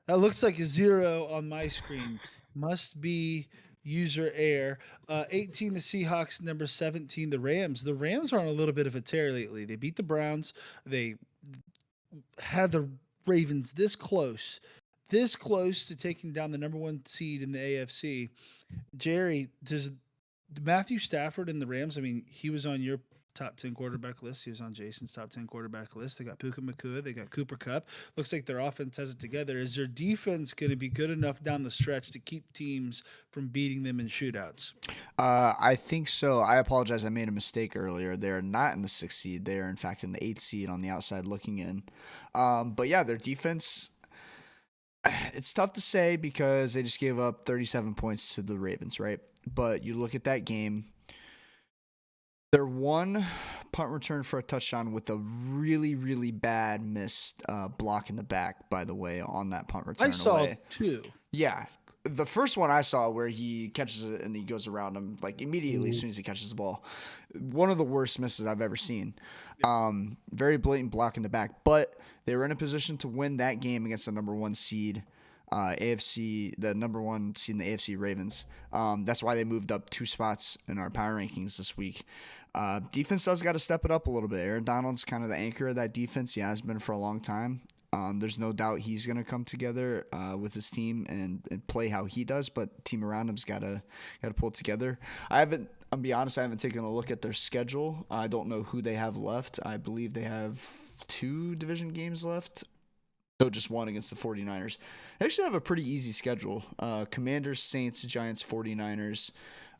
That looks like a 0 on my screen. Must be user error. 18, the Seahawks. Number 17, the Rams. The Rams are on a little bit of a tear lately. They beat the Browns. They had the Ravens this close to taking down the number one seed in the AFC. Jerry, does Matthew Stafford and the Rams? I mean, he was on your top 10 quarterback list. He was on Jason's top 10 quarterback list. They got Puka Nakua. They got Cooper Cup. Looks like their offense has it together. Is their defense going to be good enough down the stretch to keep teams from beating them in shootouts? I think so. I apologize. I made a mistake earlier. They're not in the 6th seed. They are, in fact, in the 8th seed on the outside looking in. But yeah, their defense, it's tough to say because they just gave up 37 points to the Ravens, right? But you look at that game, their one punt return for a touchdown with a really, really bad missed block in the back, by the way, on that punt return I saw away. two. Yeah. The first one I saw where he catches it and he goes around him like immediately as soon as he catches the ball. One of the worst misses I've ever seen. Very blatant block in the back. But they were in a position to win that game against the number one seed, the number one seed in the AFC Ravens. That's why they moved up 2 spots in our power rankings this week. Defense does got to step it up a little bit. Aaron Donald's kind of the anchor of that defense. He has been for a long time. There's no doubt he's going to come together with his team and play how he does, but the team around him's got to pull it together. I'll be honest, I haven't taken a look at their schedule. I don't know who they have left. I believe they have 2 division games left. No, just 1 against the 49ers. They actually have a pretty easy schedule. Commanders, Saints, Giants, 49ers.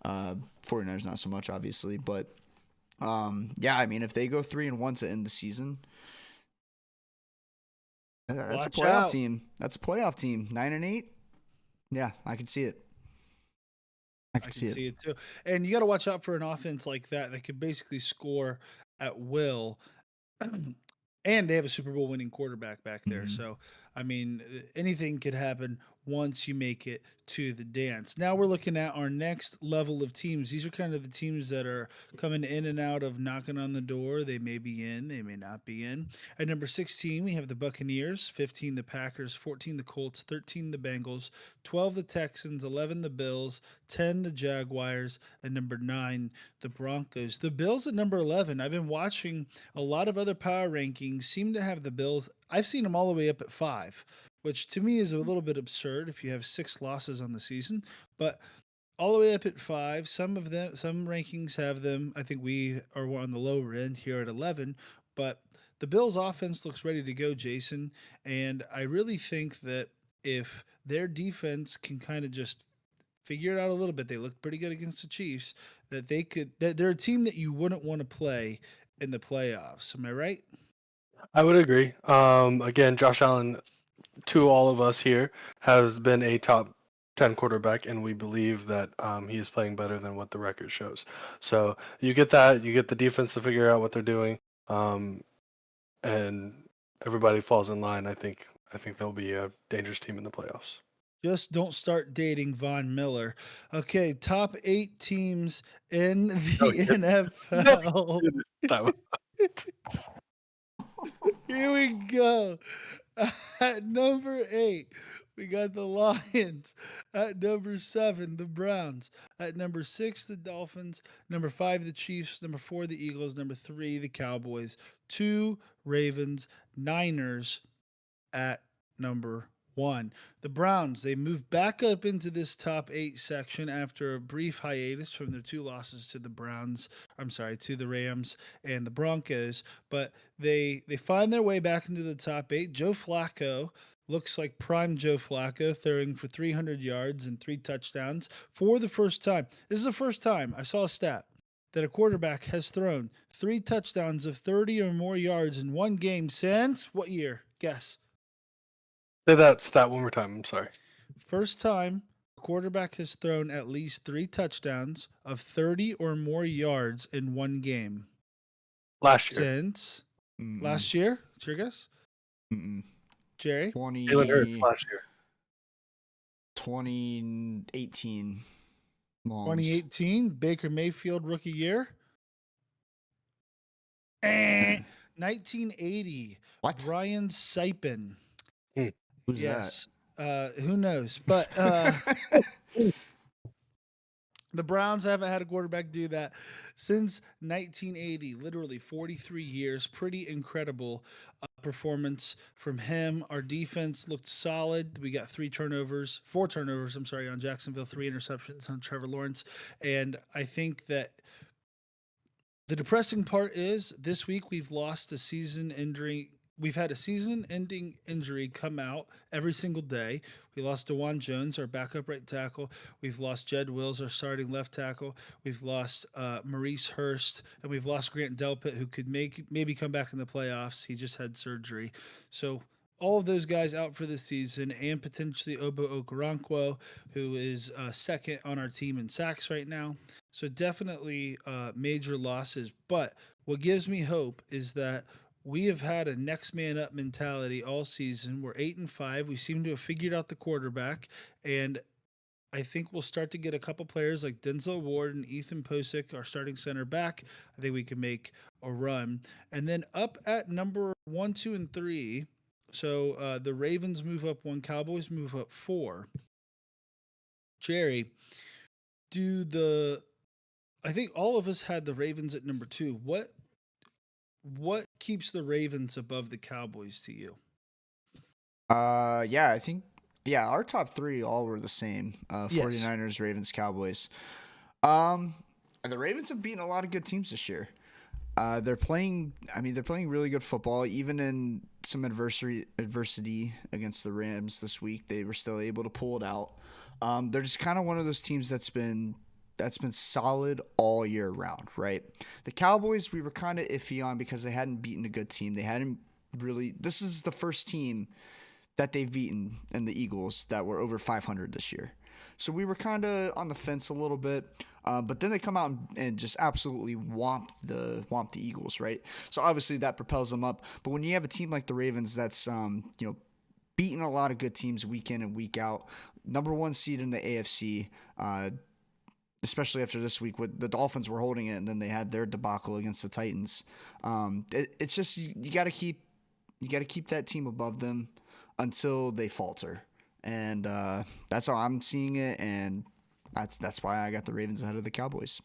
49ers not so much, obviously, but yeah, I mean, if they go 3-1 to end the season, that's a playoff team. That's a playoff team. 9-8. Yeah, I can see it. I can see it too. And you got to watch out for an offense like that could basically score at will. And they have a Super Bowl winning quarterback back there. Mhm. So, I mean, anything could happen once you make it to the dance. Now we're looking at our next level of teams. These are kind of the teams that are coming in and out of knocking on the door. They may be in, they may not be in. At number 16, we have the Buccaneers, 15 the Packers, 14 the Colts, 13 the Bengals, 12 the Texans, 11 the Bills, 10 the Jaguars, and number 9 the Broncos. The Bills at number 11. I've been watching a lot of other power rankings seem to have the Bills. I've seen them all the way up at 5, which to me is a little bit absurd if you have 6 losses on the season. But all the way up at 5, some rankings have them. I think we are on the lower end here at 11. But the Bills' offense looks ready to go, Jason. And I really think that if their defense can kind of just figure it out a little bit, they look pretty good against the Chiefs, that they're a team that you wouldn't want to play in the playoffs. Am I right? I would agree. Again, Josh Allen, to all of us here, has been a top 10 quarterback, and we believe that he is playing better than what the record shows. So you get that, you get the defense to figure out what they're doing, and everybody falls in line. I think they'll be a dangerous team in the playoffs. Just don't start dating Von Miller. Okay, top 8 teams in No, the he didn't. No, NFL. he didn't. That Here we go. At number 8, we got the Lions. At number 7, the Browns. At number 6, the Dolphins. Number 5, the Chiefs. Number 4, the Eagles. Number 3, the Cowboys. 2, Ravens. Niners at number 1. The Browns, they moved back up into this top 8 section after a brief hiatus from their 2 losses to the to the Rams and the Broncos, but they find their way back into the top 8. Joe Flacco looks like prime Joe Flacco, throwing for 300 yards and 3 touchdowns for the first time. This is the first time I saw a stat that a quarterback has thrown 3 touchdowns of 30 or more yards in one game since what year? Guess. Say that stat one more time. I'm sorry. First time a quarterback has thrown at least 3 touchdowns of 30 or more yards in one game Last year, since Mm-mm. last year. What's your guess? Mm-mm. Jerry? Jalen Hurts 20, last year. 2018. Longs. 2018, Baker Mayfield rookie year. 1980, What? Brian Sipin. Hmm. Who's that? Yes. Who knows? But the Browns haven't had a quarterback do that since 1980, literally 43 years. Pretty incredible performance from him. Our defense looked solid. We got 4 turnovers, I'm sorry, on Jacksonville, 3 interceptions on Trevor Lawrence. And I think that the depressing part is this week we've lost a season injury. We've had a season ending injury come out every single day. We lost DeJuan Jones, our backup right tackle. We've lost Jed Wills, our starting left tackle. We've lost Maurice Hurst, and we've lost Grant Delpit, who could maybe come back in the playoffs. He just had surgery. So all of those guys out for the season, and potentially Obo Okoronkwo, who is second on our team in sacks right now. So definitely major losses. But what gives me hope is that we have had a next man up mentality all season. We're 8-5. We seem to have figured out the quarterback, and I think we'll start to get a couple players like Denzel Ward and Ethan Posick, our starting center back. I think we can make a run, and then up at number 1, 2, and 3. So the Ravens move up 1, Cowboys move up 4. Jerry, do the I think all of us had the Ravens at number 2. What keeps the Ravens above the Cowboys to you? Yeah, I think our top three all were the same. Yes. 49ers, Ravens, Cowboys. Um, and the Ravens have beaten a lot of good teams this year. They're playing. I mean, they're playing really good football. Even in some adversity against the Rams this week, they were still able to pull it out. They're just kind of one of those teams that's been solid all year round, right? The Cowboys we were kind of iffy on because they hadn't beaten a good team. They hadn't really. This is the first team that they've beaten in the Eagles that were over 500 this year. So we were kind of on the fence a little bit, but then they come out and just absolutely womp the Eagles, right? So obviously that propels them up. But when you have a team like the Ravens that's beating a lot of good teams week in and week out, number 1 seed in the AFC, especially after this week, with the Dolphins were holding it, and then they had their debacle against the Titans. It's just you got to keep that team above them until they falter, and that's how I'm seeing it, and that's why I got the Ravens ahead of the Cowboys.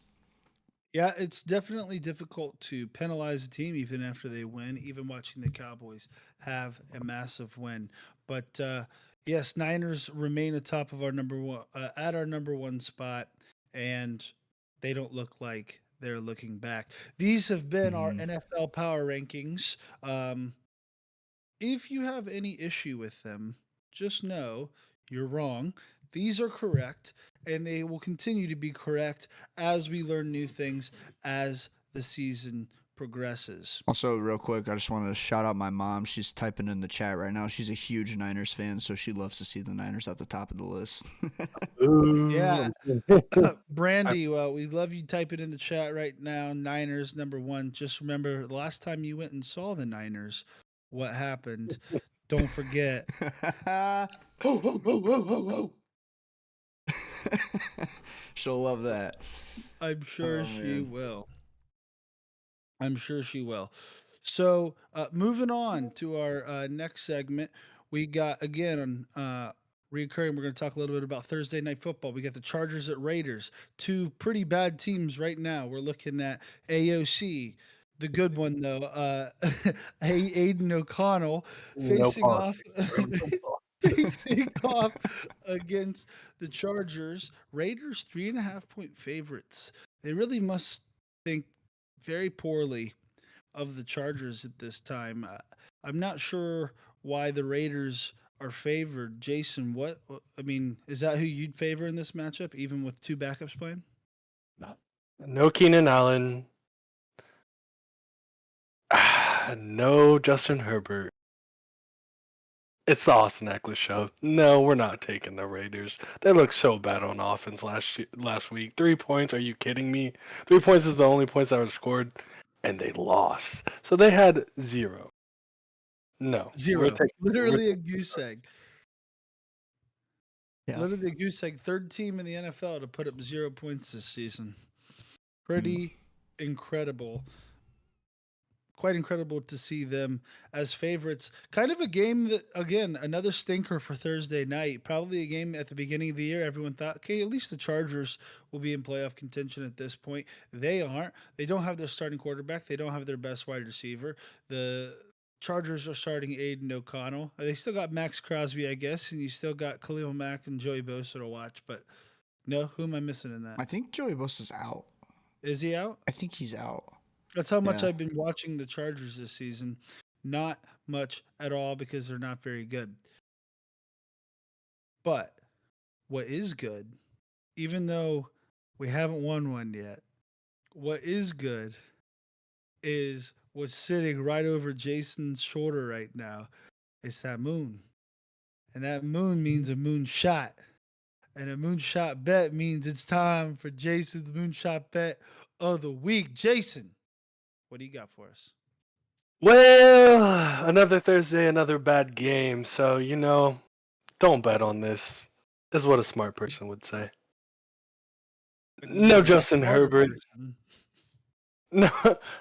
Yeah, it's definitely difficult to penalize a team even after they win, even watching the Cowboys have a massive win. But yes, Niners remain atop of our number one at our number 1 spot, and they don't look like they're looking back. These have been our Mm-hmm. NFL power rankings. If you have any issue with them, just know you're wrong. These are correct, and they will continue to be correct as we learn new things as the season progresses. Also, real quick, I just wanted to shout out my mom. She's typing in the chat right now. She's a huge Niners fan, so she loves to see the Niners at the top of the list. Yeah, Ooh. Brandy, well, we love you typing in the chat right now. Niners number 1. Just remember the last time you went and saw the Niners, what happened. Don't forget. Ho, ho, ho, ho, ho, ho. She'll love that. I'm sure Oh she man. will. I'm sure she will. So, moving on to our next segment, we got again on reoccurring. We're going to talk a little bit about Thursday night football. We got the Chargers at Raiders, 2 pretty bad teams right now. We're looking at AOC, the good one though. Aiden O'Connell No facing pause. off. No pause. Facing off against the Chargers, Raiders 3.5 point favorites. They really must think very poorly of the Chargers at this time. I'm not sure why the Raiders are favored. Jason, I mean, is that who you'd favor in this matchup, even with 2 backups playing? No Keenan Allen. No Justin Herbert. It's the Austin Eckler show. No, we're not taking the Raiders. They look so bad on offense last week. 3 points? Are you kidding me? 3 points is the only points that were scored, and they lost. So they had 0. No, we're Zero. taking. Literally a goose egg. Yeah. Literally, the Goose Egg, third team in the NFL to put up 0 points this season. Pretty incredible. Quite incredible to see them as favorites. Kind of a game that, again, another stinker for Thursday night. Probably a game at the beginning of the year. Everyone thought, okay, at least the Chargers will be in playoff contention at this point. They aren't. They don't have their starting quarterback. They don't have their best wide receiver. The Chargers are starting Aiden O'Connell. They still got Max Crosby, I guess, and you still got Khalil Mack and Joey Bosa to watch. But no, who am I missing in that? I think Joey Bosa's out. Is he out? I think he's out. That's how much Yeah. I've been watching the Chargers this season. Not much at all because they're not very good. But what is good, even though we haven't won one yet, what is good is what's sitting right over Jason's shoulder right now. It's that moon. And that moon means a moonshot. And a moonshot bet means it's time for Jason's moonshot bet of the week. Jason, what do you got for us? Well, another Thursday, another bad game. So, don't bet on this, is what a smart person would say. No Justin Herbert. No,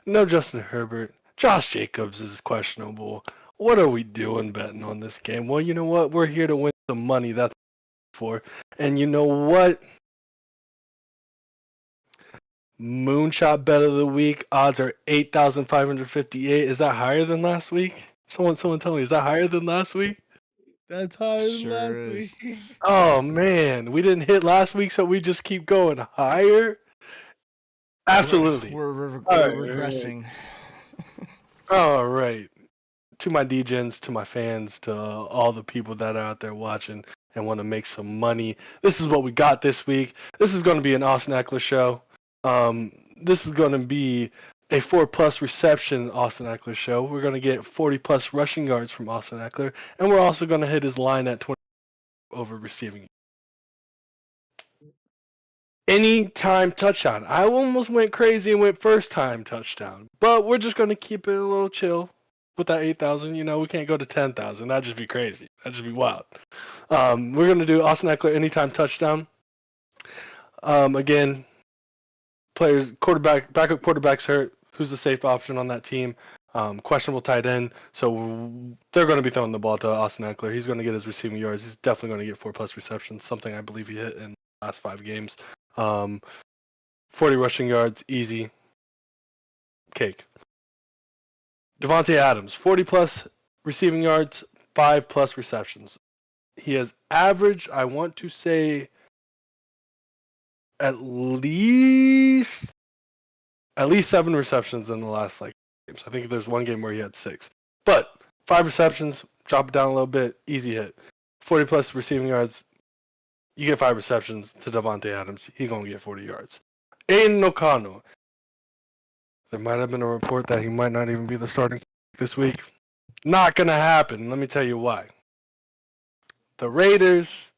no Justin Herbert. Josh Jacobs is questionable. What are we doing betting on this game? Well, you know what? We're here to win some money. That's for. And you know what? Moonshot bet of the week. Odds are 8,558. Is that higher than last week? Someone tell me, is that higher than last week? That's higher than Sure last is. week. Oh man, we didn't hit last week, so we just keep going higher. Absolutely. We're All right. regressing. All right. To my DJs, to my fans, to all the people that are out there watching and want to make some money. This is what we got this week. This is going to be an Austin Eckler show. This is going to be a 4+ reception Austin Eckler show. We're going to get 40+ rushing yards from Austin Eckler, and we're also going to hit his line at 20 over receiving. Anytime touchdown. I almost went crazy and went first time touchdown, but we're just going to keep it a little chill with that 8,000. We can't go to 10,000. That'd just be crazy. That'd just be wild. We're going to do Austin Eckler anytime touchdown. Again, backup quarterback's hurt. Who's the safe option on that team? Questionable tight end. So they're going to be throwing the ball to Austin Eckler. He's going to get his receiving yards. He's definitely going to get 4+ receptions, something I believe he hit in the last 5 games. 40 rushing yards, easy. Cake. Devontae Adams, 40+ receiving yards, 5+ receptions. He has averaged, I want to say, at least 7 receptions in the last games. I think there's one game where he had 6. But 5 receptions, drop it down a little bit, easy hit. 40+ receiving yards. You get 5 receptions to Devontae Adams, he's going to get 40 yards. Aiden O'Connell. There might have been a report that he might not even be the starting this week. Not going to happen. Let me tell you why. The Raiders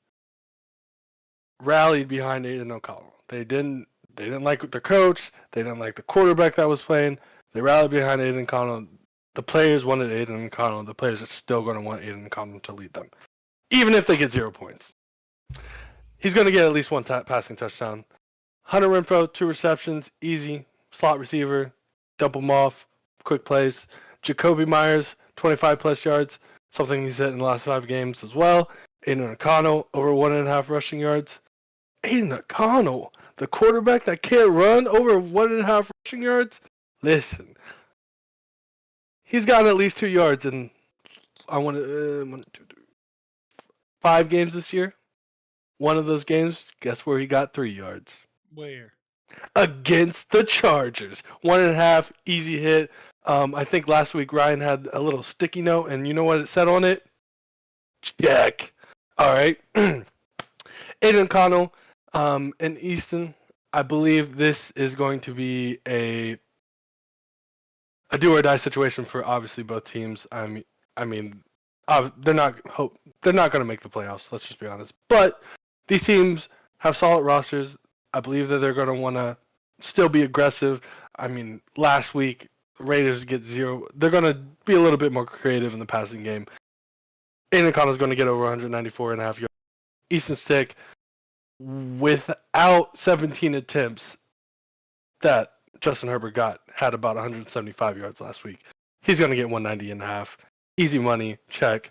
rallied behind Aiden O'Connell. They didn't like their coach. They didn't like the quarterback that was playing. They rallied behind Aiden O'Connell. The players wanted Aiden O'Connell. The players are still going to want Aiden O'Connell to lead them, even if they get 0 points. He's going to get at least 1 passing touchdown. Hunter Renfrow, 2 receptions, easy. Slot receiver, dump him off, quick plays. Jacoby Myers, 25+ yards, something he's hit in the last 5 games as well. Aiden O'Connell, over 1.5 rushing yards. Aiden O'Connell, the quarterback that can't run, over 1.5 rushing yards. Listen, he's gotten at least 2 yards in, 5 games this year. One of those games, guess where he got 3 yards? Where? Against the Chargers. 1.5, easy hit. I think last week Ryan had a little sticky note, and you know what it said on it? Check. All right. Aiden O'Connell and Easton, I believe this is going to be a do or die situation for obviously both teams. I mean, they're not going to make the playoffs. Let's just be honest. But these teams have solid rosters. I believe that they're going to want to still be aggressive. I mean, last week Raiders get 0. They're going to be a little bit more creative in the passing game. Aiden O'Connell's going to get over 194.5 yards. Easton Stick, without 17 attempts that Justin Herbert had about 175 yards last week. He's going to get 190.5. Easy money, check.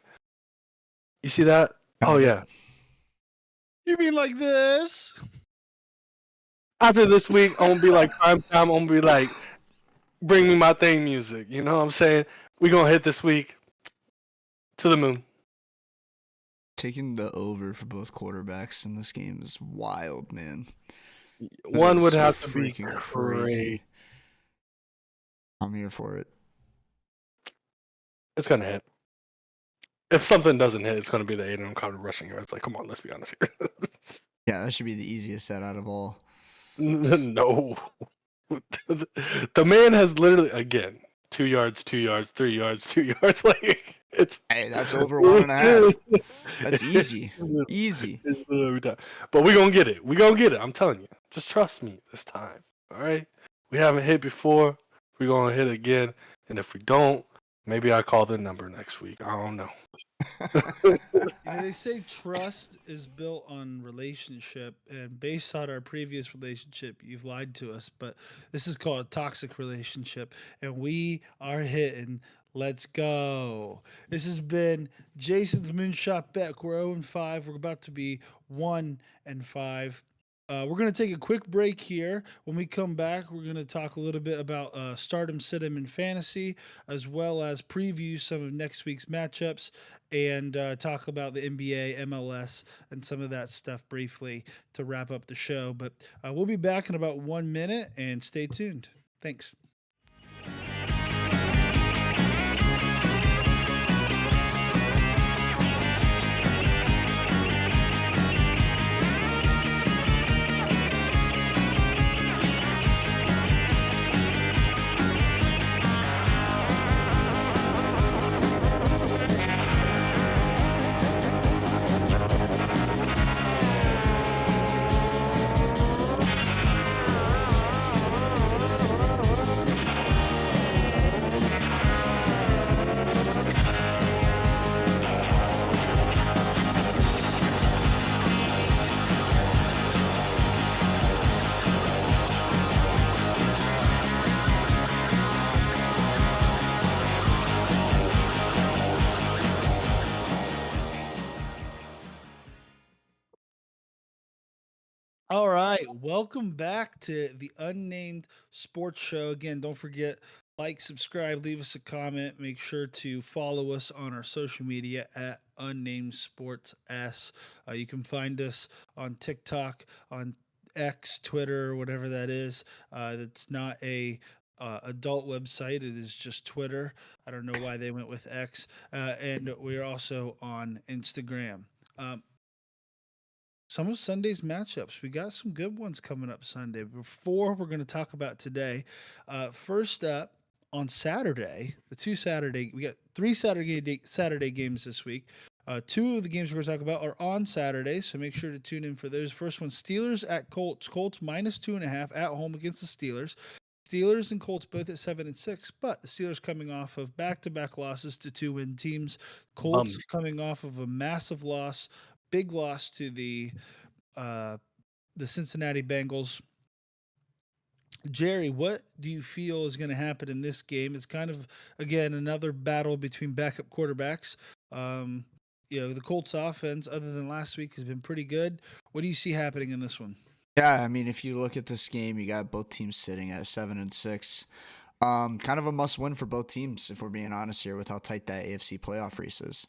You see that? Oh, yeah. You mean like this? After this week, I'm going to be like prime time. I'm going to be like, bring me my theme music. You know what I'm saying? We're going to hit this week to the moon. Taking the over for both quarterbacks in this game is wild, man. One would have to be freaking crazy. I'm here for it. It's going to hit. If something doesn't hit, it's going to be the Aiden O'Connor rushing yards. Like, come on, let's be honest here. Yeah, that should be the easiest set out of all. No. The man has literally, again, 2 yards, 2 yards, 3 yards, 2 yards. Like, it's. Hey, that's over 1.5. That's easy. Easy. But we're going to get it. We're going to get it. I'm telling you. Just trust me this time. All right? We haven't hit before. We're going to hit again. And if we don't, maybe I call the number next week. I don't know. They say trust is built on relationship, and based on our previous relationship, you've lied to us. But this is called a toxic relationship, and we are hitting. Let's go. This has been Jason's Moonshot Bet. We're 0-5. We're about to be 1-5. We're going to take a quick break here. When we come back, we're going to talk a little bit about Stardom, Situm, and Fantasy, as well as preview some of next week's matchups and talk about the NBA, MLS, and some of that stuff briefly to wrap up the show. But we'll be back in about 1 minute, and stay tuned. Thanks. All right, welcome back to the Unnamed Sports Show. Again, don't forget, like, subscribe, leave us a comment. Make sure to follow us on our social media at Unnamed Sports S. You can find us on TikTok, on X, Twitter, whatever that is. That's not a adult website. It is just Twitter. I don't know why they went with X. And we're also on Instagram. Some of Sunday's matchups. We got some good ones coming up Sunday. Before we're going to talk about today, first up on Saturday, we got 3 Saturday games this week. 2 of the games we're going to talk about are on Saturday, so make sure to tune in for those. First one, Steelers at Colts. Colts -2.5 at home against the Steelers. Steelers and Colts both at 7-6, but the Steelers coming off of back-to-back losses to 2-win teams. Colts coming off of a massive loss. Big loss to the Cincinnati Bengals. Jerry, what do you feel is going to happen in this game? It's kind of, again, another battle between backup quarterbacks. The Colts offense, other than last week, has been pretty good. What do you see happening in this one? Yeah, I mean, if you look at this game, you got both teams sitting at 7-6. Kind of a must-win for both teams, if we're being honest here, with how tight that AFC playoff race is.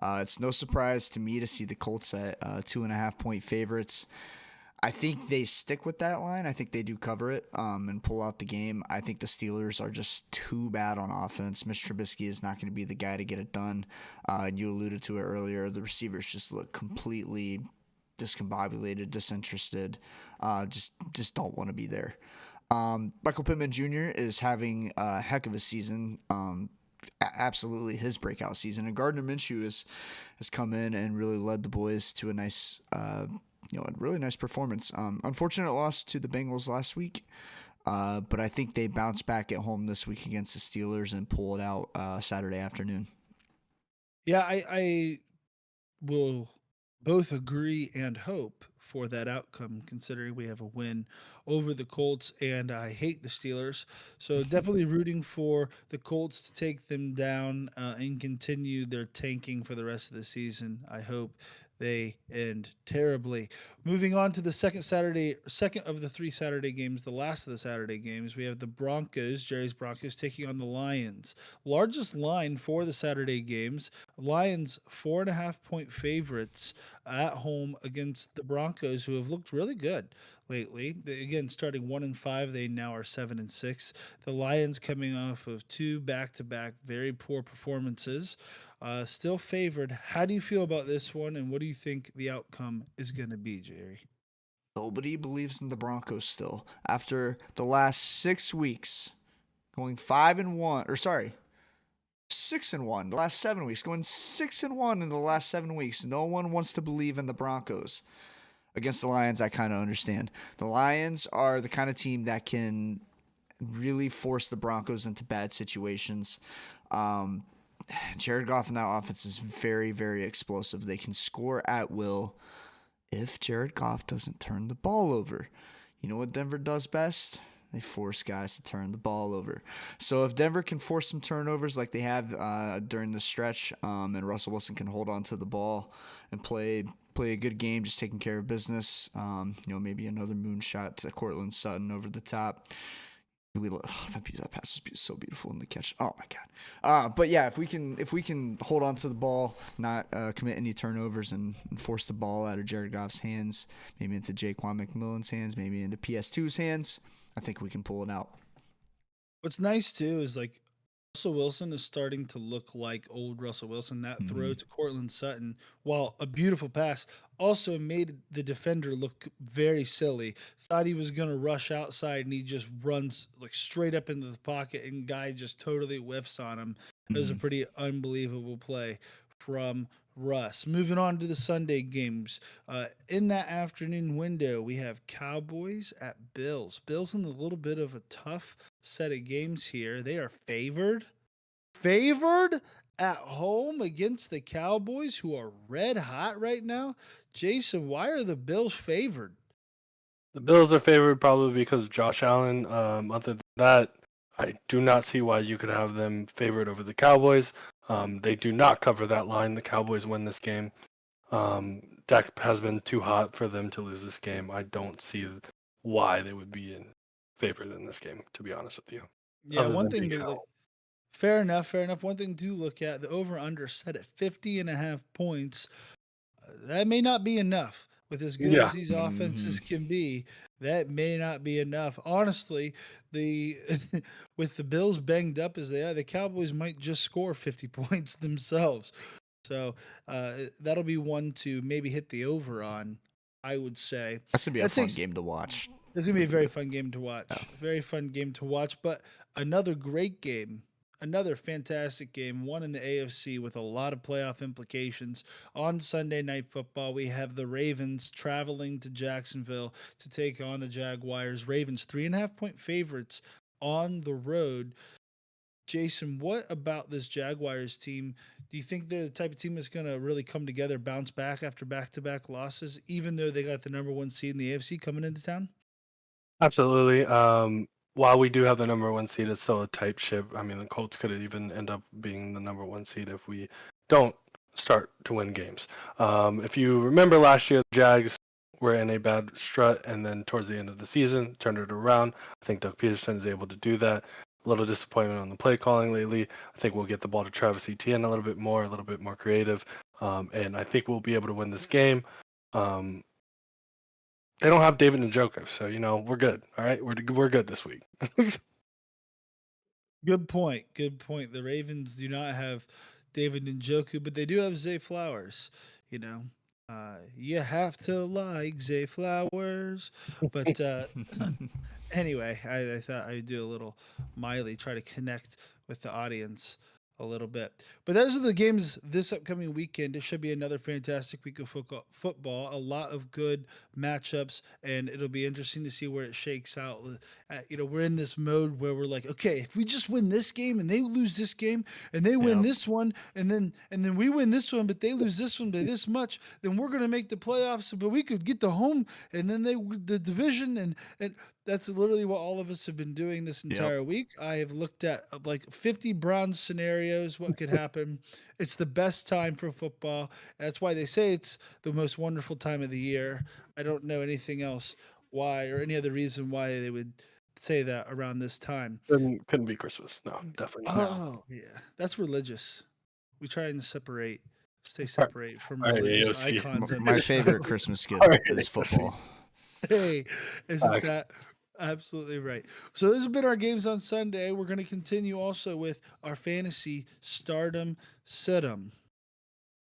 It's no surprise to me to see the Colts at 2.5-point favorites. I think they stick with that line. I think they do cover it and pull out the game. I think the Steelers are just too bad on offense. Mitch Trubisky is not going to be the guy to get it done. And you alluded to it earlier. The receivers just look completely discombobulated, disinterested. Just don't want to be there. Michael Pittman Jr. is having a heck of a season. Absolutely his breakout season. And Gardner Minshew has come in and really led the boys to a nice, a really nice performance. Unfortunate loss to the Bengals last week, but I think they bounce back at home this week against the Steelers and pull it out Saturday afternoon. Yeah, I will both agree and hope for that outcome, considering we have a win over the Colts, and I hate the Steelers. So definitely rooting for the Colts to take them down and continue their tanking for the rest of the season. I hope they end terribly. Moving on to the second of the three Saturday games, the last of the Saturday games, we have the Broncos, Jerry's Broncos, taking on the Lions. Largest line for the Saturday games. Lions 4.5 point favorites at home against the Broncos, who have looked really good lately. Again, starting 1-5, they now are 7-6. The Lions coming off of two back-to-back very poor performances, still favored. How do you feel about this one, and what do you think the outcome is going to be, Jerry? Nobody believes in the Broncos still. After the last 6 weeks, going 5-1, or sorry, 6-1 the last 7 weeks, going 6-1 in the last 7 weeks. No one wants to believe in the Broncos. Against the Lions, I kind of understand. The Lions are the kind of team that can really force the Broncos into bad situations. Jared Goff in that offense is very, very explosive. They can score at will if Jared Goff doesn't turn the ball over. You know what Denver does best? They force guys to turn the ball over. So if Denver can force some turnovers like they have during the stretch, and Russell Wilson can hold on to the ball and play a good game, just taking care of business, maybe another moonshot to Cortland Sutton over the top. That pass was so beautiful in the catch. Oh my god! But yeah, if we can hold on to the ball, not commit any turnovers, and force the ball out of Jared Goff's hands, maybe into Jaquan McMillan's hands, maybe into PS2's hands, I think we can pull it out. What's nice too is like Russell Wilson is starting to look like old Russell Wilson. That Mm-hmm. throw to Cortland Sutton, while a beautiful pass, also made the defender look very silly. Thought he was going to rush outside, and he just runs like straight up into the pocket, and guy just totally whiffs on him. It was a Mm-hmm. pretty unbelievable play from Russ. Moving on to the Sunday games. In that afternoon window, we have Cowboys at Bills. Bills in a little bit of a tough set of games here. They are favored at home against the Cowboys, who are red hot right now. Jason, why are the Bills favored? The Bills are favored probably because of Josh Allen. Other than that, I do not see why you could have them favored over the Cowboys. They do not cover that line. The Cowboys win this game. Dak has been too hot for them to lose this game. I don't see why they would be favored in this game, to be honest with you, Yeah, other one than thing being to home. look. Fair enough, fair enough. One thing to look at, the over under set at 50.5 points. That may not be enough. With as good Yeah, as these Mm-hmm. offenses can be, that may not be enough. Honestly, the with the Bills banged up as they are, the Cowboys might just score 50 points themselves. So that'll be one to maybe hit the over on, I would say. That's gonna be a That fun takes game to watch. It's gonna be a Really very good. fun game to Yeah. watch. Very fun game to watch, but another great game. Another fantastic game, one in the AFC with a lot of playoff implications. On Sunday Night Football, we have the Ravens traveling to Jacksonville to take on the Jaguars. Ravens 3.5 point favorites on the road. Jason, what about this Jaguars team? Do you think they're the type of team that's going to really come together, bounce back after back to back losses, even though they got the number one seed in the AFC coming into town? absolutely. While we do have the number one seed, it's still a tight ship. I mean, the Colts could even end up being the number one seed if we don't start to win games. If you remember last year, the Jags were in a bad strut, and then towards the end of the season, turned it around. I think Doug Peterson is able to do that. A little disappointment on the play calling lately. I think we'll get the ball to Travis Etienne a little bit more creative, and I think we'll be able to win this game. Um, they don't have David Njoku, so we're good. All right, we're good this week. Good point. Good point. The Ravens do not have David Njoku, but they do have Zay Flowers. You know, you have to like Zay Flowers. But anyway, I thought I'd do a little Miley, try to connect with the audience. a little bit. But those are the games this upcoming weekend. It should be another fantastic week of football. A lot of good matchups, and it'll be interesting to see where it shakes out. We're in this mode where we're like, okay, if we just win this game and they lose this game and they win Yep. this one, and then we win this one, but they lose this one by this much, then we're gonna make the playoffs. But we could get the home, and then the division, and that's literally what all of us have been doing this Yep. entire week. I have looked at like 50 Browns scenarios, what could happen. It's the best time for football. That's why they say it's the most wonderful time of the year. I don't know anything else why or any other reason why they would say that around this time. Couldn't be Christmas. No, definitely not. Oh, yeah. That's religious. We try and stay All right, separate from all right, religious AOC. icons on My this show. favorite Christmas gift All right, is AOC. football. Hey, isn't Facts. that absolutely right? So this has been our games on Sunday. We're going to continue also with our fantasy stardom situm.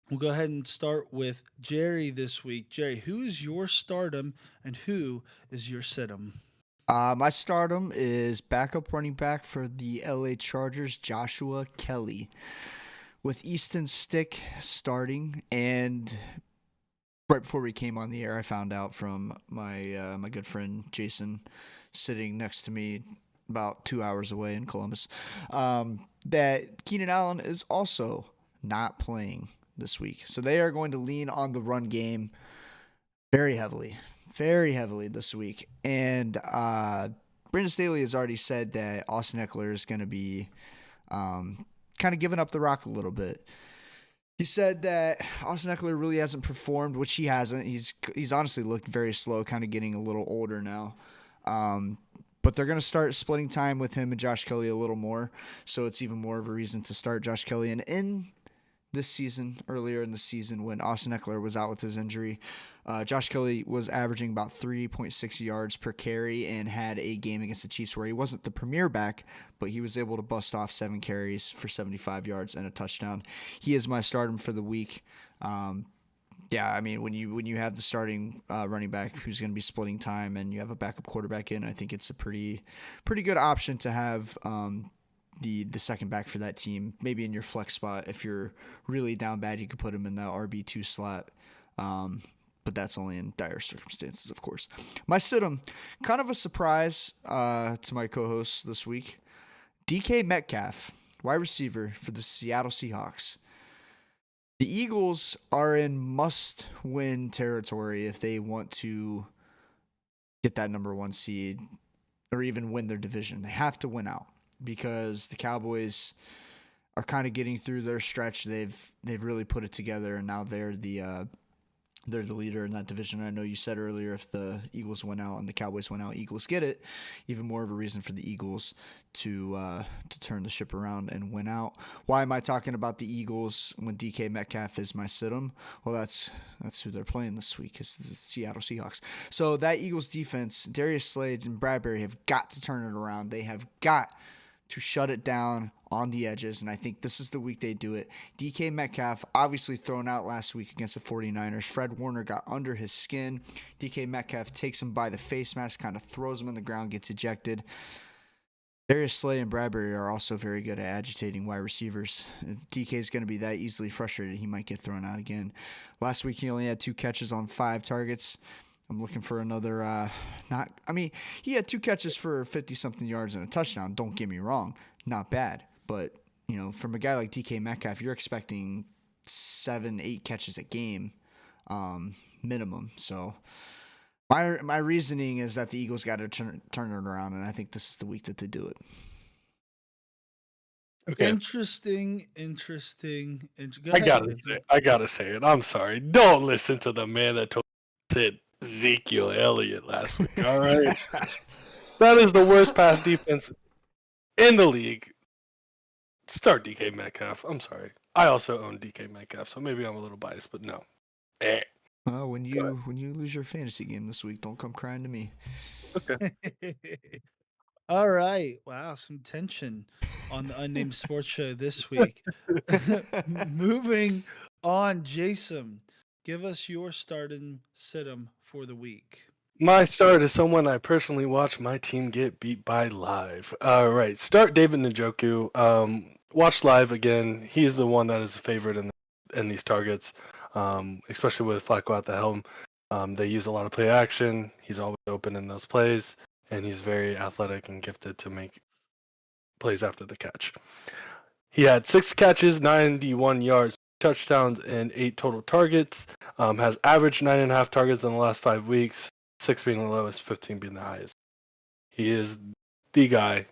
We'll go ahead and start with Jerry this week. Jerry, who is your stardom and who is your situm? My stardom is backup running back for the LA Chargers, Joshua Kelly, with Easton Stick starting. And right before we came on the air, I found out from my good friend Jason, sitting next to me about 2 hours away in Columbus, that Keenan Allen is also not playing this week. So they are going to lean on the run game very heavily this week. And Brandon Staley has already said that Austin Eckler is going to be kind of giving up the rock a little bit. He said that Austin Eckler really hasn't performed, which he hasn't. He's honestly looked very slow, kind of getting a little older now. But they're going to start splitting time with him and Josh Kelly a little more, so it's even more of a reason to start Josh Kelly. And in this season, earlier in the season, when Austin Eckler was out with his injury, Josh Kelly was averaging about 3.6 yards per carry and had a game against the Chiefs where he wasn't the premier back, but he was able to bust off 7 carries for 75 yards and a touchdown. He is my stardom for the week. Yeah, I mean, when you have the starting running back who's going to be splitting time and you have a backup quarterback in, I think it's a pretty good option to have the second back for that team. Maybe in your flex spot, if you're really down bad, you could put him in the RB2 slot. But that's only in dire circumstances, of course. My situm, kind of a surprise to my co-hosts this week. DK Metcalf, wide receiver for the Seattle Seahawks. The Eagles are in must-win territory if they want to get that number 1 seed or even win their division. They have to win out because the Cowboys are kind of getting through their stretch. They've really put it together, and now they're the leader in that division. I know you said earlier if the Eagles went out and the Cowboys went out, Eagles get it. Even more of a reason for the Eagles to turn the ship around and win out. Why am I talking about the Eagles when DK Metcalf is my situm? Well, that's who they're playing this week. It's the Seattle Seahawks. So that Eagles defense, Darius Slade and Bradbury have got to turn it around. They have got to shut it down on the edges, and I think this is the week they do it. DK Metcalf obviously thrown out last week against the 49ers. Fred Warner got under his skin. DK Metcalf takes him by the face mask, kind of throws him on the ground, gets ejected. Darius Slay and Bradbury are also very good at agitating wide receivers. If DK is going to be that easily frustrated, he might get thrown out again. Last week he only had 2 catches on 5 targets. I'm looking for another, he had 2 catches for 50-something yards and a touchdown. Don't get me wrong. Not bad. But, from a guy like DK Metcalf, you're expecting 7-8 catches a game minimum. So my reasoning is that the Eagles got to turn it around, and I think this is the week that they do it. Okay. Interesting. Go I ahead. gotta say it. I'm sorry. Don't listen to the man that said Ezekiel Elliott last week. All right, that is the worst pass defense in the league. Start DK Metcalf. I'm sorry. I also own DK Metcalf, so maybe I'm a little biased, but no. When you lose your fantasy game this week, don't come crying to me. Okay. All right. Wow, some tension on the Unnamed Sports Show this week. Moving on, Jason, give us your start and situm for the week. My start is someone I personally watched my team get beat by live. All right, start David Njoku. watch live again. He's the one that is a favorite in these targets, especially with Flacco at the helm. They use a lot of play action. He's always open in those plays, and he's very athletic and gifted to make plays after the catch. He had 6 catches, 91 yards, touchdowns, and 8 total targets. Has averaged 9.5 targets in the last 5 weeks, 6 being the lowest, 15 being the highest. He is the guy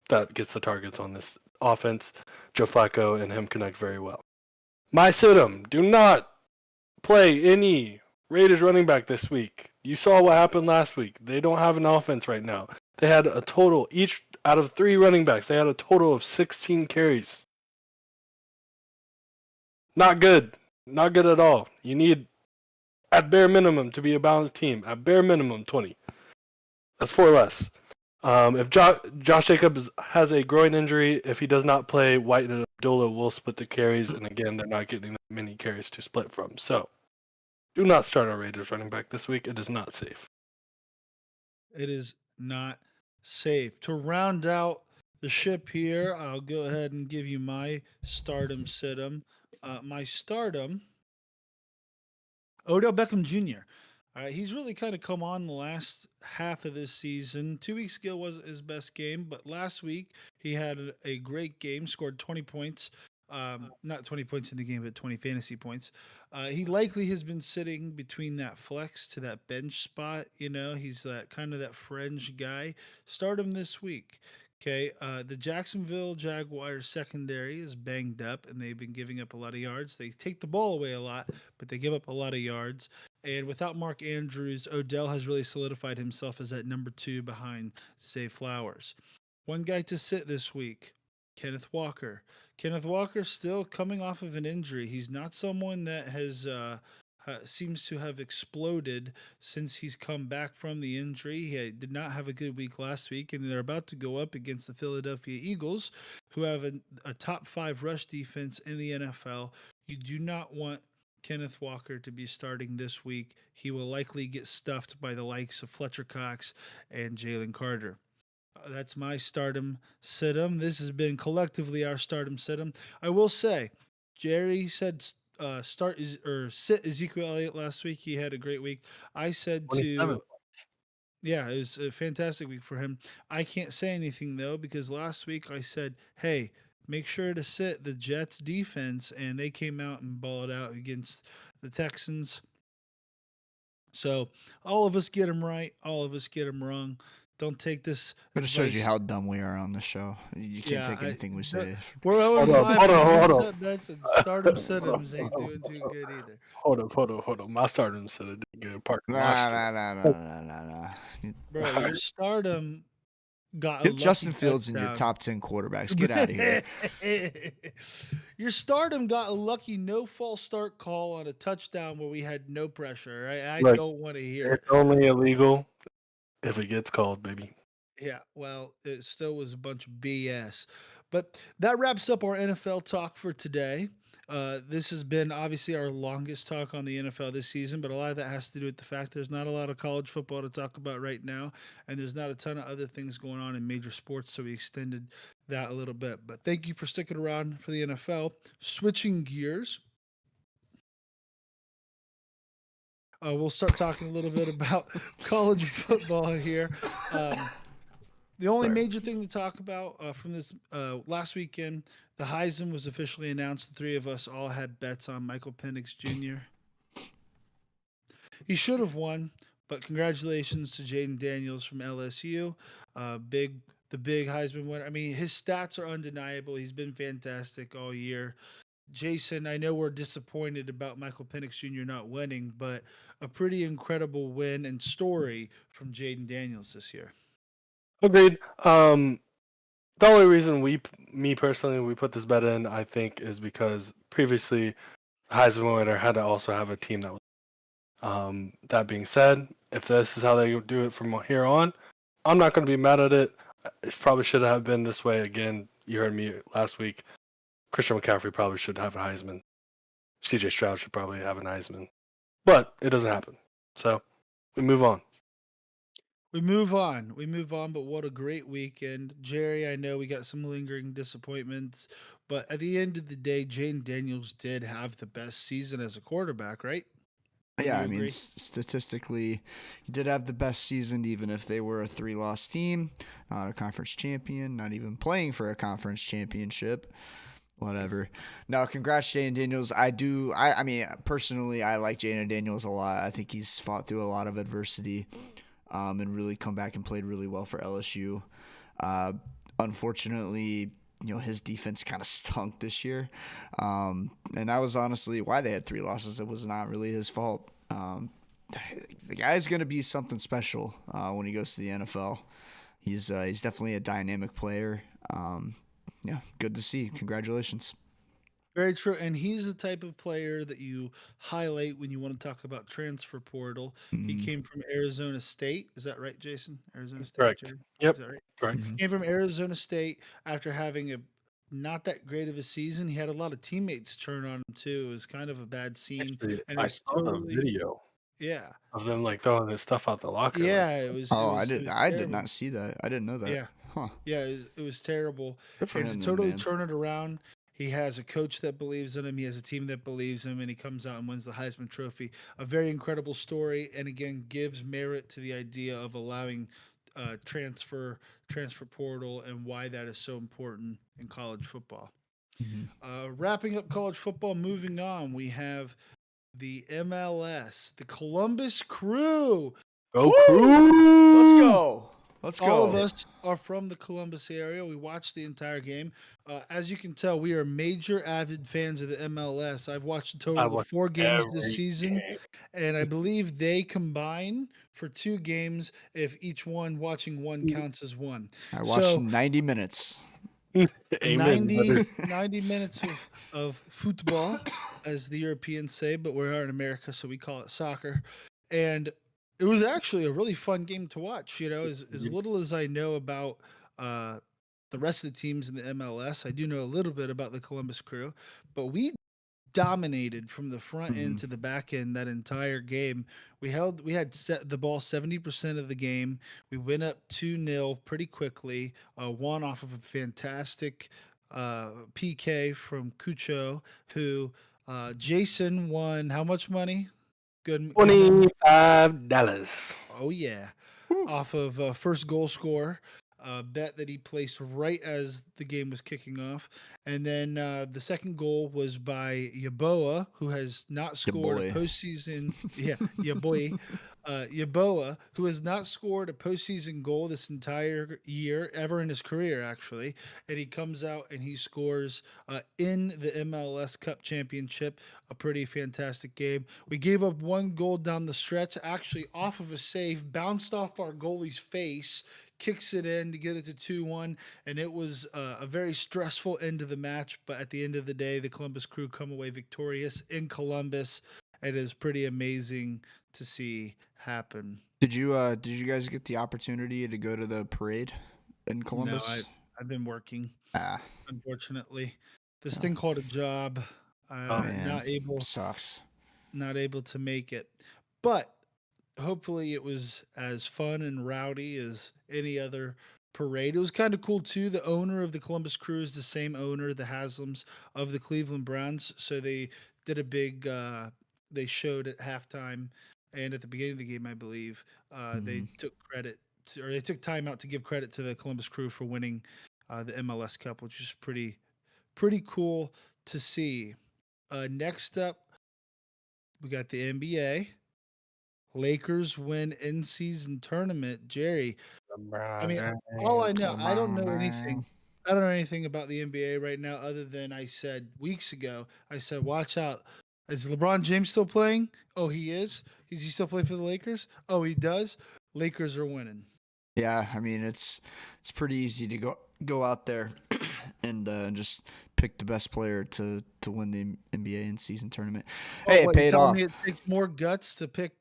that gets the targets on this offense. Joe Flacco and him connect very well. My Sidham, do not play any Raiders running back this week. You saw what happened last week. They don't have an offense right now. They had a total, each out of 3 running backs, they had a total of 16 carries. Not good. Not good at all. You need, at bare minimum, to be a balanced team. At bare minimum, 20. That's 4 less. If Josh Jacobs has a groin injury, if he does not play, White and Abdullah will split the carries. And again, they're not getting that many carries to split from. So, do not start our Raiders running back this week. It is not safe. It is not safe. To round out the ship here, I'll go ahead and give you my stardom situm. My stardom, Odell Beckham Jr. He's really kind of come on the last half of this season. 2 weeks ago wasn't his best game, but last week he had a great game, scored 20 points. Not 20 points in the game, but 20 fantasy points. He likely has been sitting between that flex to that bench spot. You know, he's that kind of that fringe guy. Start him this week. Okay, the Jacksonville Jaguars secondary is banged up, and they've been giving up a lot of yards. They take the ball away a lot, but they give up a lot of yards. And without Mark Andrews, Odell has really solidified himself as that number 2 behind Zay Flowers. One guy to sit this week, Kenneth Walker. Kenneth Walker still coming off of an injury. He's not someone that has seems to have exploded since he's come back from the injury. He did not have a good week last week, and they're about to go up against the Philadelphia Eagles, who have a top 5 rush defense in the NFL. You do not want Kenneth Walker to be starting this week. He will likely get stuffed by the likes of Fletcher Cox and Jalen Carter. That's my stardom situm. This has been collectively our stardom situm. I will say, Jerry said or sit Ezekiel Elliott last week. He had a great week. I said 27. yeah, it was a fantastic week for him. I can't say anything though because last week I said, hey, make sure to sit the Jets defense, and they came out and balled out against the Texans. So all of us get them right, all of us get them wrong. Don't take this But it shows you advice. how dumb we are on the show. You can't Yeah, take anything we say. we're 0 Hold up, 5 hold on on, hold Blue on. Tip bets, and stardom Hold on, situms ain't doing too good either. hold on. My stardom said it did good. Park my Nah, shit. nah, nah, nah, nah, nah, nah. Bro, your stardom got a Get lucky Justin Fields in your touchdown. top 10 quarterbacks. Get out of here. Your stardom got a lucky no false start call on a touchdown where we had no pressure. Right? I Look, don't want to hear it. it's only illegal if it gets called, baby. Yeah, well, it still was a bunch of BS. But that wraps up our NFL talk for today. This has been obviously our longest talk on the NFL this season, but a lot of that has to do with the fact there's not a lot of college football to talk about right now, and there's not a ton of other things going on in major sports, so we extended that a little bit. But thank you for sticking around for the NFL. Switching gears, we'll start talking a little bit about college football here. The only Sorry. major thing to talk about from this last weekend, the Heisman was officially announced. The 3 of us all had bets on Michael Penix Jr. He should have won, but congratulations to Jaden Daniels from LSU. The big Heisman winner. I mean, his stats are undeniable. He's been fantastic all year. Jason, I know we're disappointed about Michael Penix Jr. not winning, but a pretty incredible win and story from Jaden Daniels this year. Agreed. The only reason me personally, we put this bet in, I think, is because previously Heisman winner had to also have a team that was. That being said, if this is how they do it from here on, I'm not going to be mad at it. It probably should have been this way again. You heard me last week. Christian McCaffrey probably should have a Heisman. CJ Stroud should probably have an Heisman. But it doesn't happen. So we move on. We move on. We move on, but what a great weekend. Jerry, I know we got some lingering disappointments, but at the end of the day, Jane Daniels did have the best season as a quarterback, right? Would Yeah, you I mean, agree? statistically, he did have the best season, even if they were a three-loss team, not a conference champion, not even playing for a conference championship. Whatever. No, congrats, Jaden Daniels. I mean, personally, I like Jaden Daniels a lot. I think he's fought through a lot of adversity, and really come back and played really well for LSU. Uh, Unfortunately, his defense kind of stunk this year, and that was honestly why they had three losses. It was not really his fault. The guy's gonna be something special when he goes to the NFL. He's definitely a dynamic player. Yeah, good to see. Congratulations. Very true. And he's the type of player that you highlight when you want to talk about transfer portal. He Mm-hmm. came from Arizona State. Is that right, Jason? Arizona State, Correct. Jerry? Is Yep. that right? Correct. Came from Arizona State after having a not that great of a season. He had a lot of teammates turn on him too. It was kind of a bad scene, Actually, and it I was saw the totally video yeah, of them like throwing this stuff out the locker. Like, yeah. Oh, It was I did terrible. not see that. I didn't know that. Yeah, Huh. yeah. It was terrible, Good for and to him then, totally man. turn it around. He has a coach that believes in him. He has a team that believes in him, and he comes out and wins the Heisman Trophy. A very incredible story, and again gives merit to the idea of allowing transfer portal and why that is so important in college football. Mhm. Wrapping up college football, moving on, we have the MLS, the Columbus Crew. go Woo! Let's crew! go. Let's All of go. us are from the Columbus area. We watched the entire game. As you can tell, we are major avid fans of the MLS. I've watched a I total of watched 4 games this every season, game. and I believe they combine for 2 games if each one watching one counts as one. I watched So 90 minutes. Amen, brother. 90 minutes of football, as the Europeans say, but we are in America, so we call it soccer. And it was actually a really fun game to watch. As little as I know about uh, the rest of the teams in the MLS, I do know a little bit about the Columbus Crew, but we dominated from the front end Mhm. to the back end that entire game. We had set the ball 70% of the game. We went up 2-0 pretty quickly. One off of a fantastic PK from Cucho, who Jason won how much money? Good memory. $25. Oh yeah, Whew. off of first goal scorer. Bet that he placed right as the game was kicking off. And then the second goal was by Yaboa, who has not Your scored a boy. postseason. Yeah, Yaboy. Yaboa, who has not scored a postseason goal this entire year, ever in his career, actually. And he comes out and he scores in the MLS Cup Championship. A pretty fantastic game. We gave up one goal down the stretch, actually off of a save, bounced off our goalie's face, kicks it in to get it to 2-1, and it was a very stressful end of the match. But at the end of the day, the Columbus Crew come away victorious in Columbus. It is pretty amazing to see happen. Did you guys get the opportunity to go to the parade in No, Columbus? I've been working, Ah, unfortunately. This no. thing called a job. Oh, Man, sucks. Not able to make it, but hopefully it was as fun and rowdy as any other parade. It was kind of cool too. The owner of the Columbus Crew is the same owner, the Haslams of the Cleveland Browns. So they did a big. They showed at halftime and at the beginning of the game, I believe. They Mhm. took credit or they took time out to give credit to the Columbus Crew for winning the MLS Cup, which is pretty cool to see. Next up, we got the NBA. Lakers win in season tournament. Jerry, I mean, LeBron all I James. know, I don't LeBron, know man. anything. I don't know anything about the NBA right now other than I said weeks ago, I said, watch out. Is LeBron James still playing? Oh, he is. Is he still playing for the Lakers? Oh, he does. Lakers are winning. Yeah, I mean it's pretty easy to go out there and just pick the best player to win the NBA in season tournament. Oh, Hey, it what you paid telling me off. it takes more guts to pick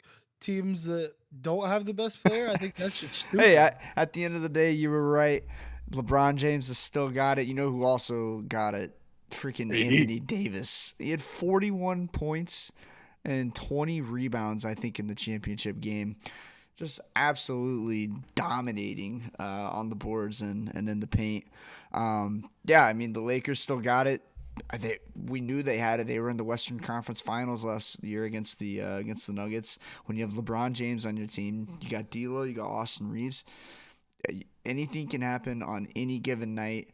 teams that don't have the best player? I think that's just Hey, stupid. at the end of the day, you were right. LeBron James has still got it. You know who also got it? Freaking AD. Anthony Davis. He had 41 points and 20 rebounds, I think, in the championship game. just absolutely dominating on the boards and in the paint. Yeah, I mean the Lakers still got it. We knew they had it. They were in the Western Conference Finals last year against the Nuggets. When you have LeBron James on your team, you got D'Lo, you got Austin Reeves. Anything can happen on any given night.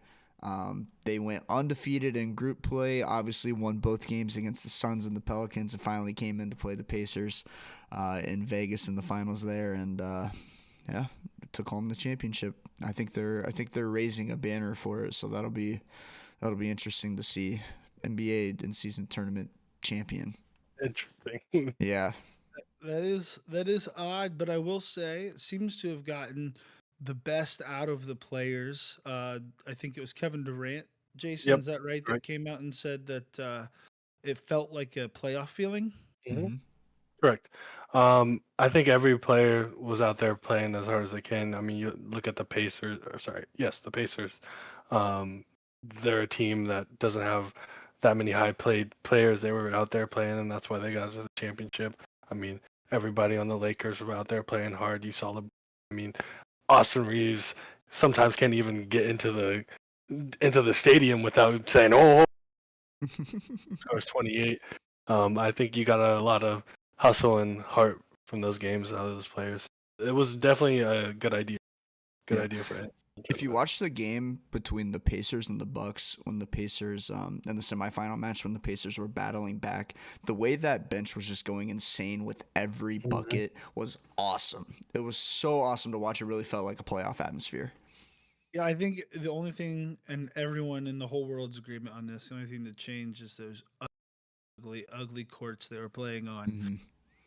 They went undefeated in group play. Obviously, won both games against the Suns and the Pelicans, and finally came in to play the Pacers in Vegas in the finals there, and yeah, took home the championship. I think they're raising a banner for it, so that'll be interesting to see. NBA in-season tournament champion. Interesting. Yeah. That is odd, but I will say it seems to have gotten the best out of the players. I think it was Kevin Durant. Jason, Yep. is that right? That Correct. came out and said that it felt like a playoff feeling. hmm Mm-hmm. Correct. I think every player was out there playing as hard as they can. I mean, you look at the Pacers, or sorry, yes, the Pacers. Um, they're a team that doesn't have that many high played players. They were out there playing, and that's why they got to the championship. I mean, everybody on the Lakers were out there playing hard. You saw I mean, Austin Reeves sometimes can't even get into the stadium without saying, "Oh, scores 28." I think you got a lot of hustle and heart from those games out of those players. It was definitely a good idea. Good Yeah. idea for it. If you watch the game between the Pacers and the Bucks, when the Pacers in the semifinal match when the Pacers were battling back, the way that bench was just going insane with every Mhm. bucket was awesome. It was so awesome to watch. It really felt like a playoff atmosphere. Yeah, I think the only thing, and everyone in the whole world's agreement on this, the only thing that changed is those ugly, ugly courts they were playing on. Hmm.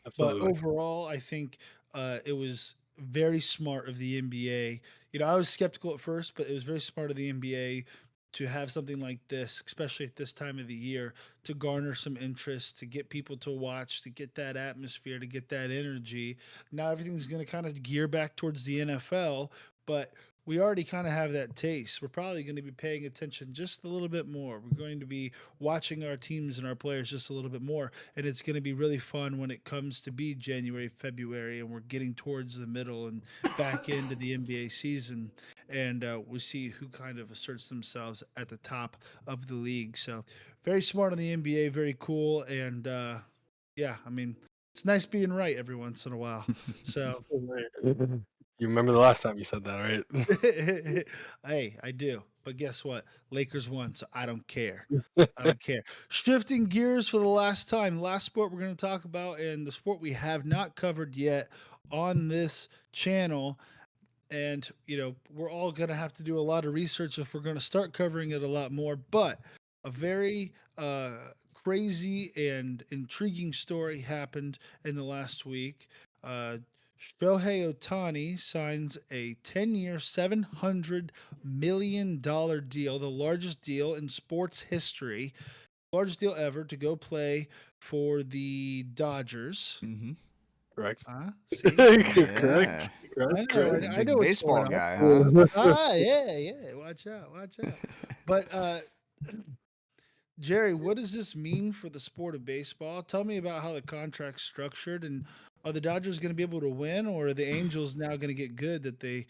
But Absolutely. overall, I think it was very smart of the NBA. You know, I was skeptical at first, but it was very smart of the NBA to have something like this, especially at this time of the year, to garner some interest, to get people to watch, to get that atmosphere, to get that energy. Now everything's going to kind of gear back towards the NFL, but we already kind of have that taste. We're probably going to be paying attention just a little bit more. We're going to be watching our teams and our players just a little bit more, and it's going to be really fun when it comes to be January, February, and we're getting towards the middle and back into the NBA season, and we see who kind of asserts themselves at the top of the league. So, very smart on the NBA, very cool, and yeah, I mean, it's nice being right every once in a while. So, You remember the last time you said that, right? hey, I do. But guess what? Lakers won, so I don't care. I don't care. Shifting gears for the last time, last sport we're going to talk about, and the sport we have not covered yet on this channel. And, you know, we're all going to have to do a lot of research if we're going to start covering it a lot more. But a very crazy and intriguing story happened in the last week. Uh, Shohei Otani signs a 10-year, $700 million deal, the largest deal in sports history, largest deal ever to go play for the Dodgers. Hmm. Correct. See, Correct. Yeah. Correct. You're a I know big what's going baseball on. guy, huh? Yeah, yeah. Watch out, watch out. But Jerry, what does this mean for the sport of baseball? Tell me about how the contract's structured, and are the Dodgers going to be able to win, or are the Angels now going to get good that they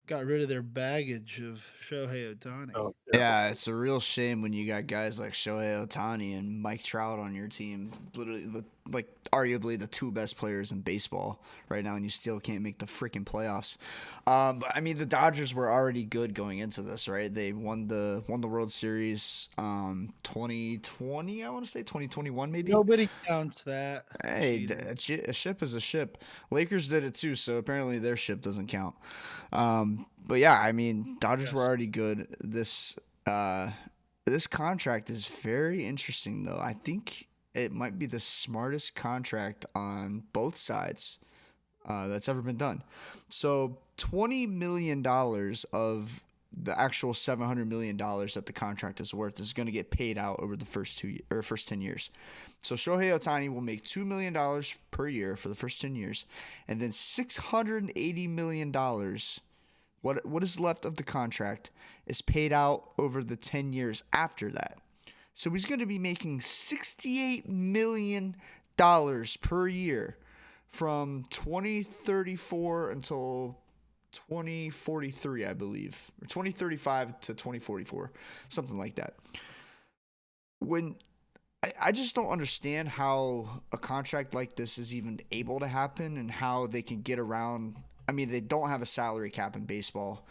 got rid of their baggage of Shohei Otani? Oh, yeah. Yeah, it's a real shame when you got guys like Shohei Otani and Mike Trout on your team, literally like arguably the two best players in baseball right now, and you still can't make the freaking playoffs. But I mean, the Dodgers were already good going into this, right? They won the World Series, 2020, I want to say 2021 maybe. Nobody counts that. Hey, Cheater. a ship is a ship. Lakers did it too, so apparently their ship doesn't count. But yeah, I mean, Dodgers were Yes. already good. This contract is very interesting, though. I think it might be the smartest contract on both sides that's ever been done. So $20 million of the actual $700 million that the contract is worth is going to get paid out over the first 10 years. So Shohei Otani will make $2 million per year for the first 10 years, and then $680 million. What is left of the contract is paid out over the 10 years after that. So he's going to be making $68 million per year from 2034 until 2043, I believe, or 2035 to 2044, something like that. When I just don't understand how a contract like this is even able to happen and how they can get around. I mean, they don't have a salary cap in baseball.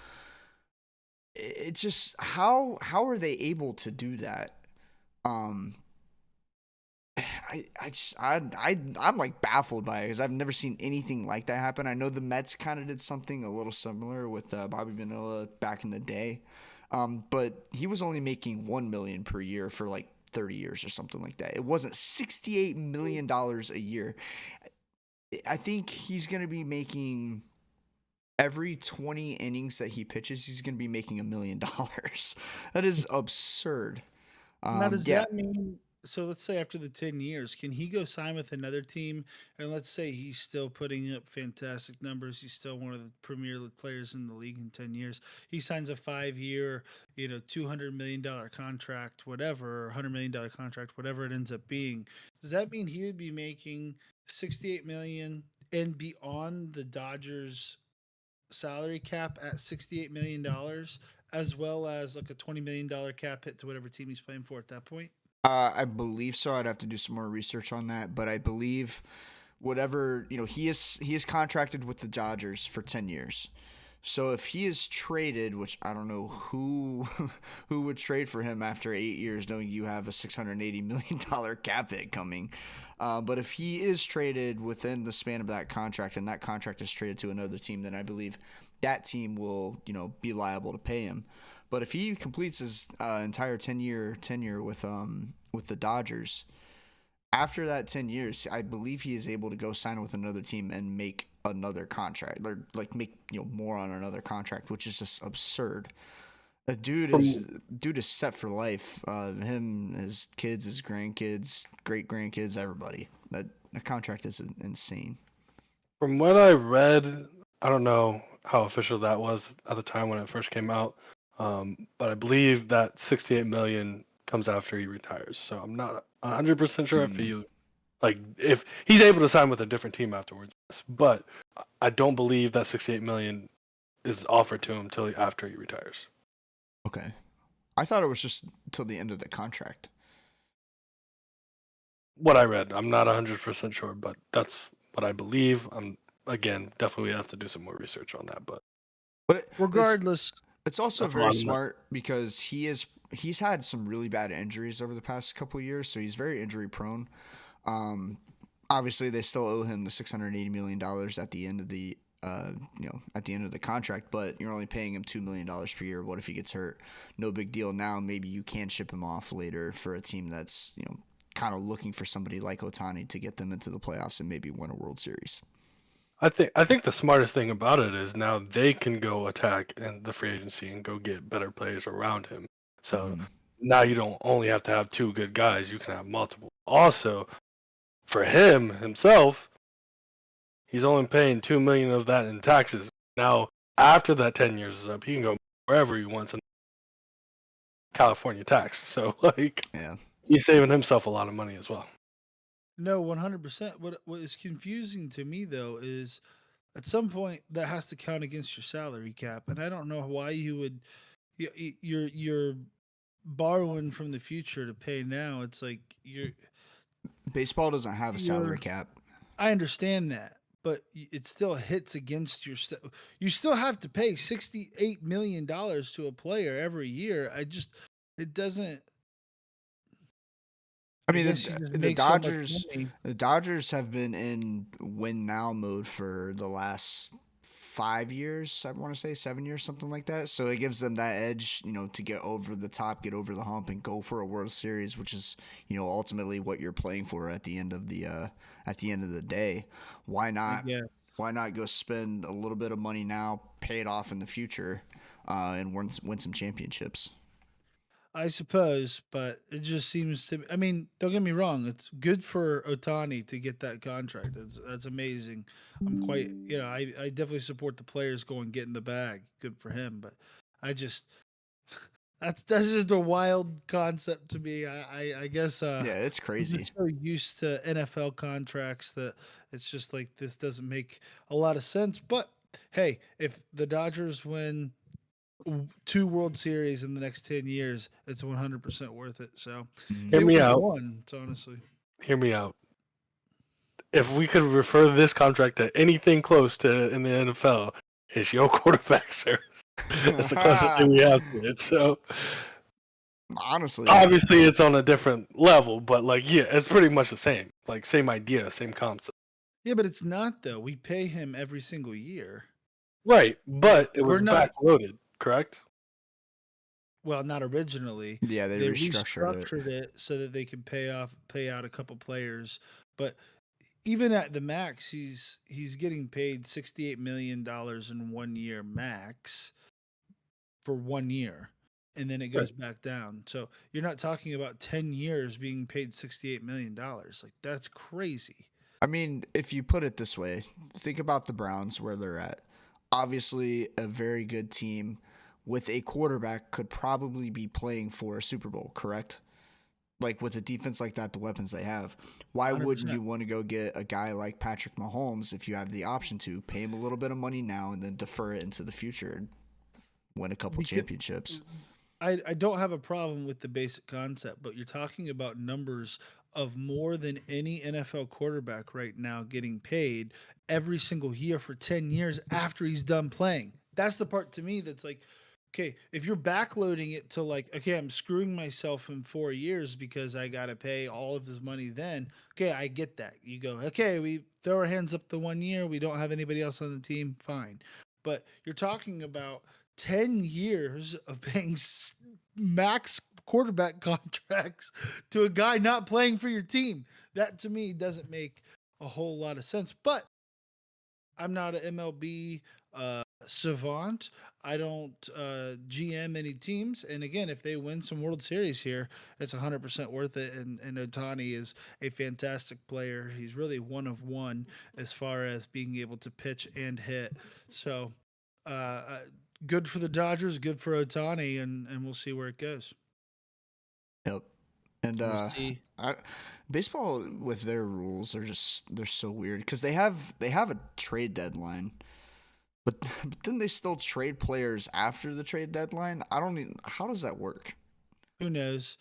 It's just how are they able to do that? Um, I'm like baffled by it because I've never seen anything like that happen. I know the Mets kind of did something a little similar with Bobby Vanilla back in the day, but he was only making $1 million per year for like 30 years or something like that. It wasn't $68 million a year. I think he's gonna be making every 20 innings that he pitches, he's gonna be making $1 million. That is absurd. Now, does Yeah, that mean so let's say after the 10 years, can he go sign with another team? And let's say he's still putting up fantastic numbers. He's still one of the premier players in the league in 10 years. He signs a 5 year, $200 million contract, whatever, or $100 million contract, whatever it ends up being. Does that mean he would be making 68 million and beyond the Dodgers salary cap at $68 million, as well as like a $20 million cap hit to whatever team he's playing for at that point? I believe so. I'd have to do some more research on that, but I believe whatever he is contracted with the Dodgers for 10 years. So if he is traded, which I don't know who who would trade for him after 8 years, knowing you have a $680 million cap hit coming. But if he is traded within the span of that contract, and that contract is traded to another team, then I believe that team will be liable to pay him. But if he completes his entire 10-year tenure with the Dodgers, after that 10 years, I believe he is able to go sign with another team and make another contract, or like make more on another contract, which is just absurd. The From dude is set for life. Him, his kids, his grandkids, great grandkids, everybody. That contract is insane. from what I read, I don't know how official that was at the time when it first came out, but I believe that 68 million comes after he retires. So I'm not 100% sure if Hmm. he like if he's able to sign with a different team afterwards. Yes. But I don't believe that 68 million is offered to him till after he retires. Okay, I thought it was just till the end of the contract. What I read, I'm not 100% sure, but that's what I believe. I'm again definitely have to do some more research on that, but But Regardless, it's also that's a very lot of money. smart because he's had some really bad injuries over the past couple of years, so he's very injury prone. Um, Obviously, they still owe him the $680 million at the end of the at the end of the contract, but you're only paying him $2 million per year. What if he gets hurt? No big deal. Now maybe you can ship him off later for a team that's kind of looking for somebody like Otani to get them into the playoffs and maybe win a World Series. I think the smartest thing about it is now they can go attack in the free agency and go get better players around him. So Mm-hmm. now you don't only have to have two good guys, you can have multiple. Also, for him himself, he's only paying 2 million of that in taxes. Now, after that 10 years is up, he can go wherever he wants in California tax. So like Yeah. he's saving himself a lot of money as well. no, 100%. What is confusing to me though is at some point that has to count against your salary cap, and I don't know why you would. You're borrowing from the future to pay now. It's like Baseball doesn't have a salary you're. cap. I understand that, but it still hits against your. You still have to pay $68 million to a player every year. It doesn't. I I mean, guess you just the make so much Dodgers, money. the Dodgers have been in win now mode for the last 5 years. I want to say 7 years, something like that. So it gives them that edge, to get over the top, get over the hump, and go for a World Series, which is, ultimately what you're playing for at the end of the day. Why I not? guess. Why not go spend a little bit of money now, pay it off in the future, and win some championships? I suppose, but it just seems to. I mean, don't get me wrong. It's good for Otani to get that contract. That's amazing. I'm quite. I definitely support the players going getting the bag. Good for him. But I just That's just a wild concept to me. I guess Yeah, it's we're crazy. just so used to NFL contracts that it's just like this doesn't make a lot of sense. But hey, if the Dodgers win two World Series in the next 10 years, it's 100% worth it. So if Mm. Hear they me win out. one, it's honestly. Hear me out. If we could refer this contract to anything close to in the NFL, it's your quarterback service. It's the closest thing we have to it. So Honestly, obviously it's on a different level, but like yeah, it's pretty much the same. Like same idea, same concept. Yeah, but it's not though. We pay him every single year. Right, We're but it we're was not backloaded, correct? well, not originally. yeah, they They restructured it. restructured it so that they could pay out a couple players. But even at the max, he's getting paid $68 million in 1 year max for 1 year. And then it Right. goes back down. So you're not talking about 10 years being paid $68 million. Like that's crazy. I mean, if you put it this way, think about the Browns where they're at. Obviously, a very good team with a quarterback could probably be playing for a Super Bowl, correct? Like with a defense like that, the weapons they have. Why wouldn't 100%. you want to go get a guy like Patrick Mahomes if you have the option to pay him a little bit of money now and then defer it into the future and win a couple Because championships? I don't have a problem with the basic concept, but you're talking about numbers of more than any NFL quarterback right now getting paid every single year for 10 years after he's done playing. That's the part to me that's like, okay, if you're backloading it to like, okay, I'm screwing myself in 4 years because I got to pay all of his money then. Okay, I get that. You go, okay, we throw our hands up the 1 year. We don't have anybody else on the team. Fine. But you're talking about 10 years of paying max quarterback contracts to a guy not playing for your team. That to me doesn't make a whole lot of sense. But I'm not an MLB savant. I don't GM any teams. And again, if they win some World Series here, it's 100% worth it. And Otani is a fantastic player. He's really one of one as far as being able to pitch and hit. So, uh, good for the Dodgers, good for Otani, and we'll see where it goes. Yep. And We'll see. baseball with their rules are just they're so weird because they have a trade deadline, but then they still trade players after the trade deadline. I don't even how does that work? Who knows?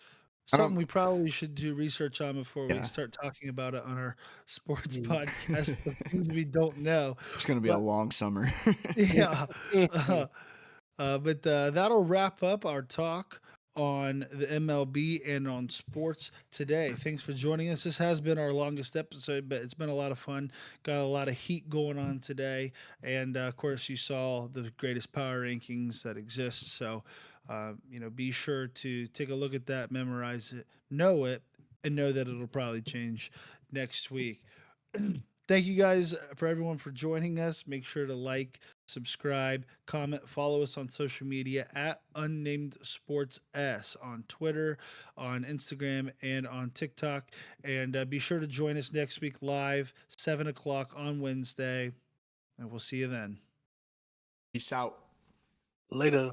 I Something don't. we probably should do research on before we Yeah, start talking about it on our sports Mm. podcast. The things we don't know, it's gonna be a but long summer. yeah. But that'll wrap up our talk on the MLB and on sports today. Thanks for joining us. This has been our longest episode, but it's been a lot of fun. Got a lot of heat going on today. And of course, you saw the greatest power rankings that exist. So, be sure to take a look at that, memorize it, and know that it'll probably change next week. Thank you guys for everyone for joining us. Make sure to like, subscribe, comment, follow us on social media at Unnamed Sports S on Twitter, on Instagram, and on TikTok. And be sure to join us next week live, 7 o'clock on Wednesday. And we'll see you then. Peace out. Later.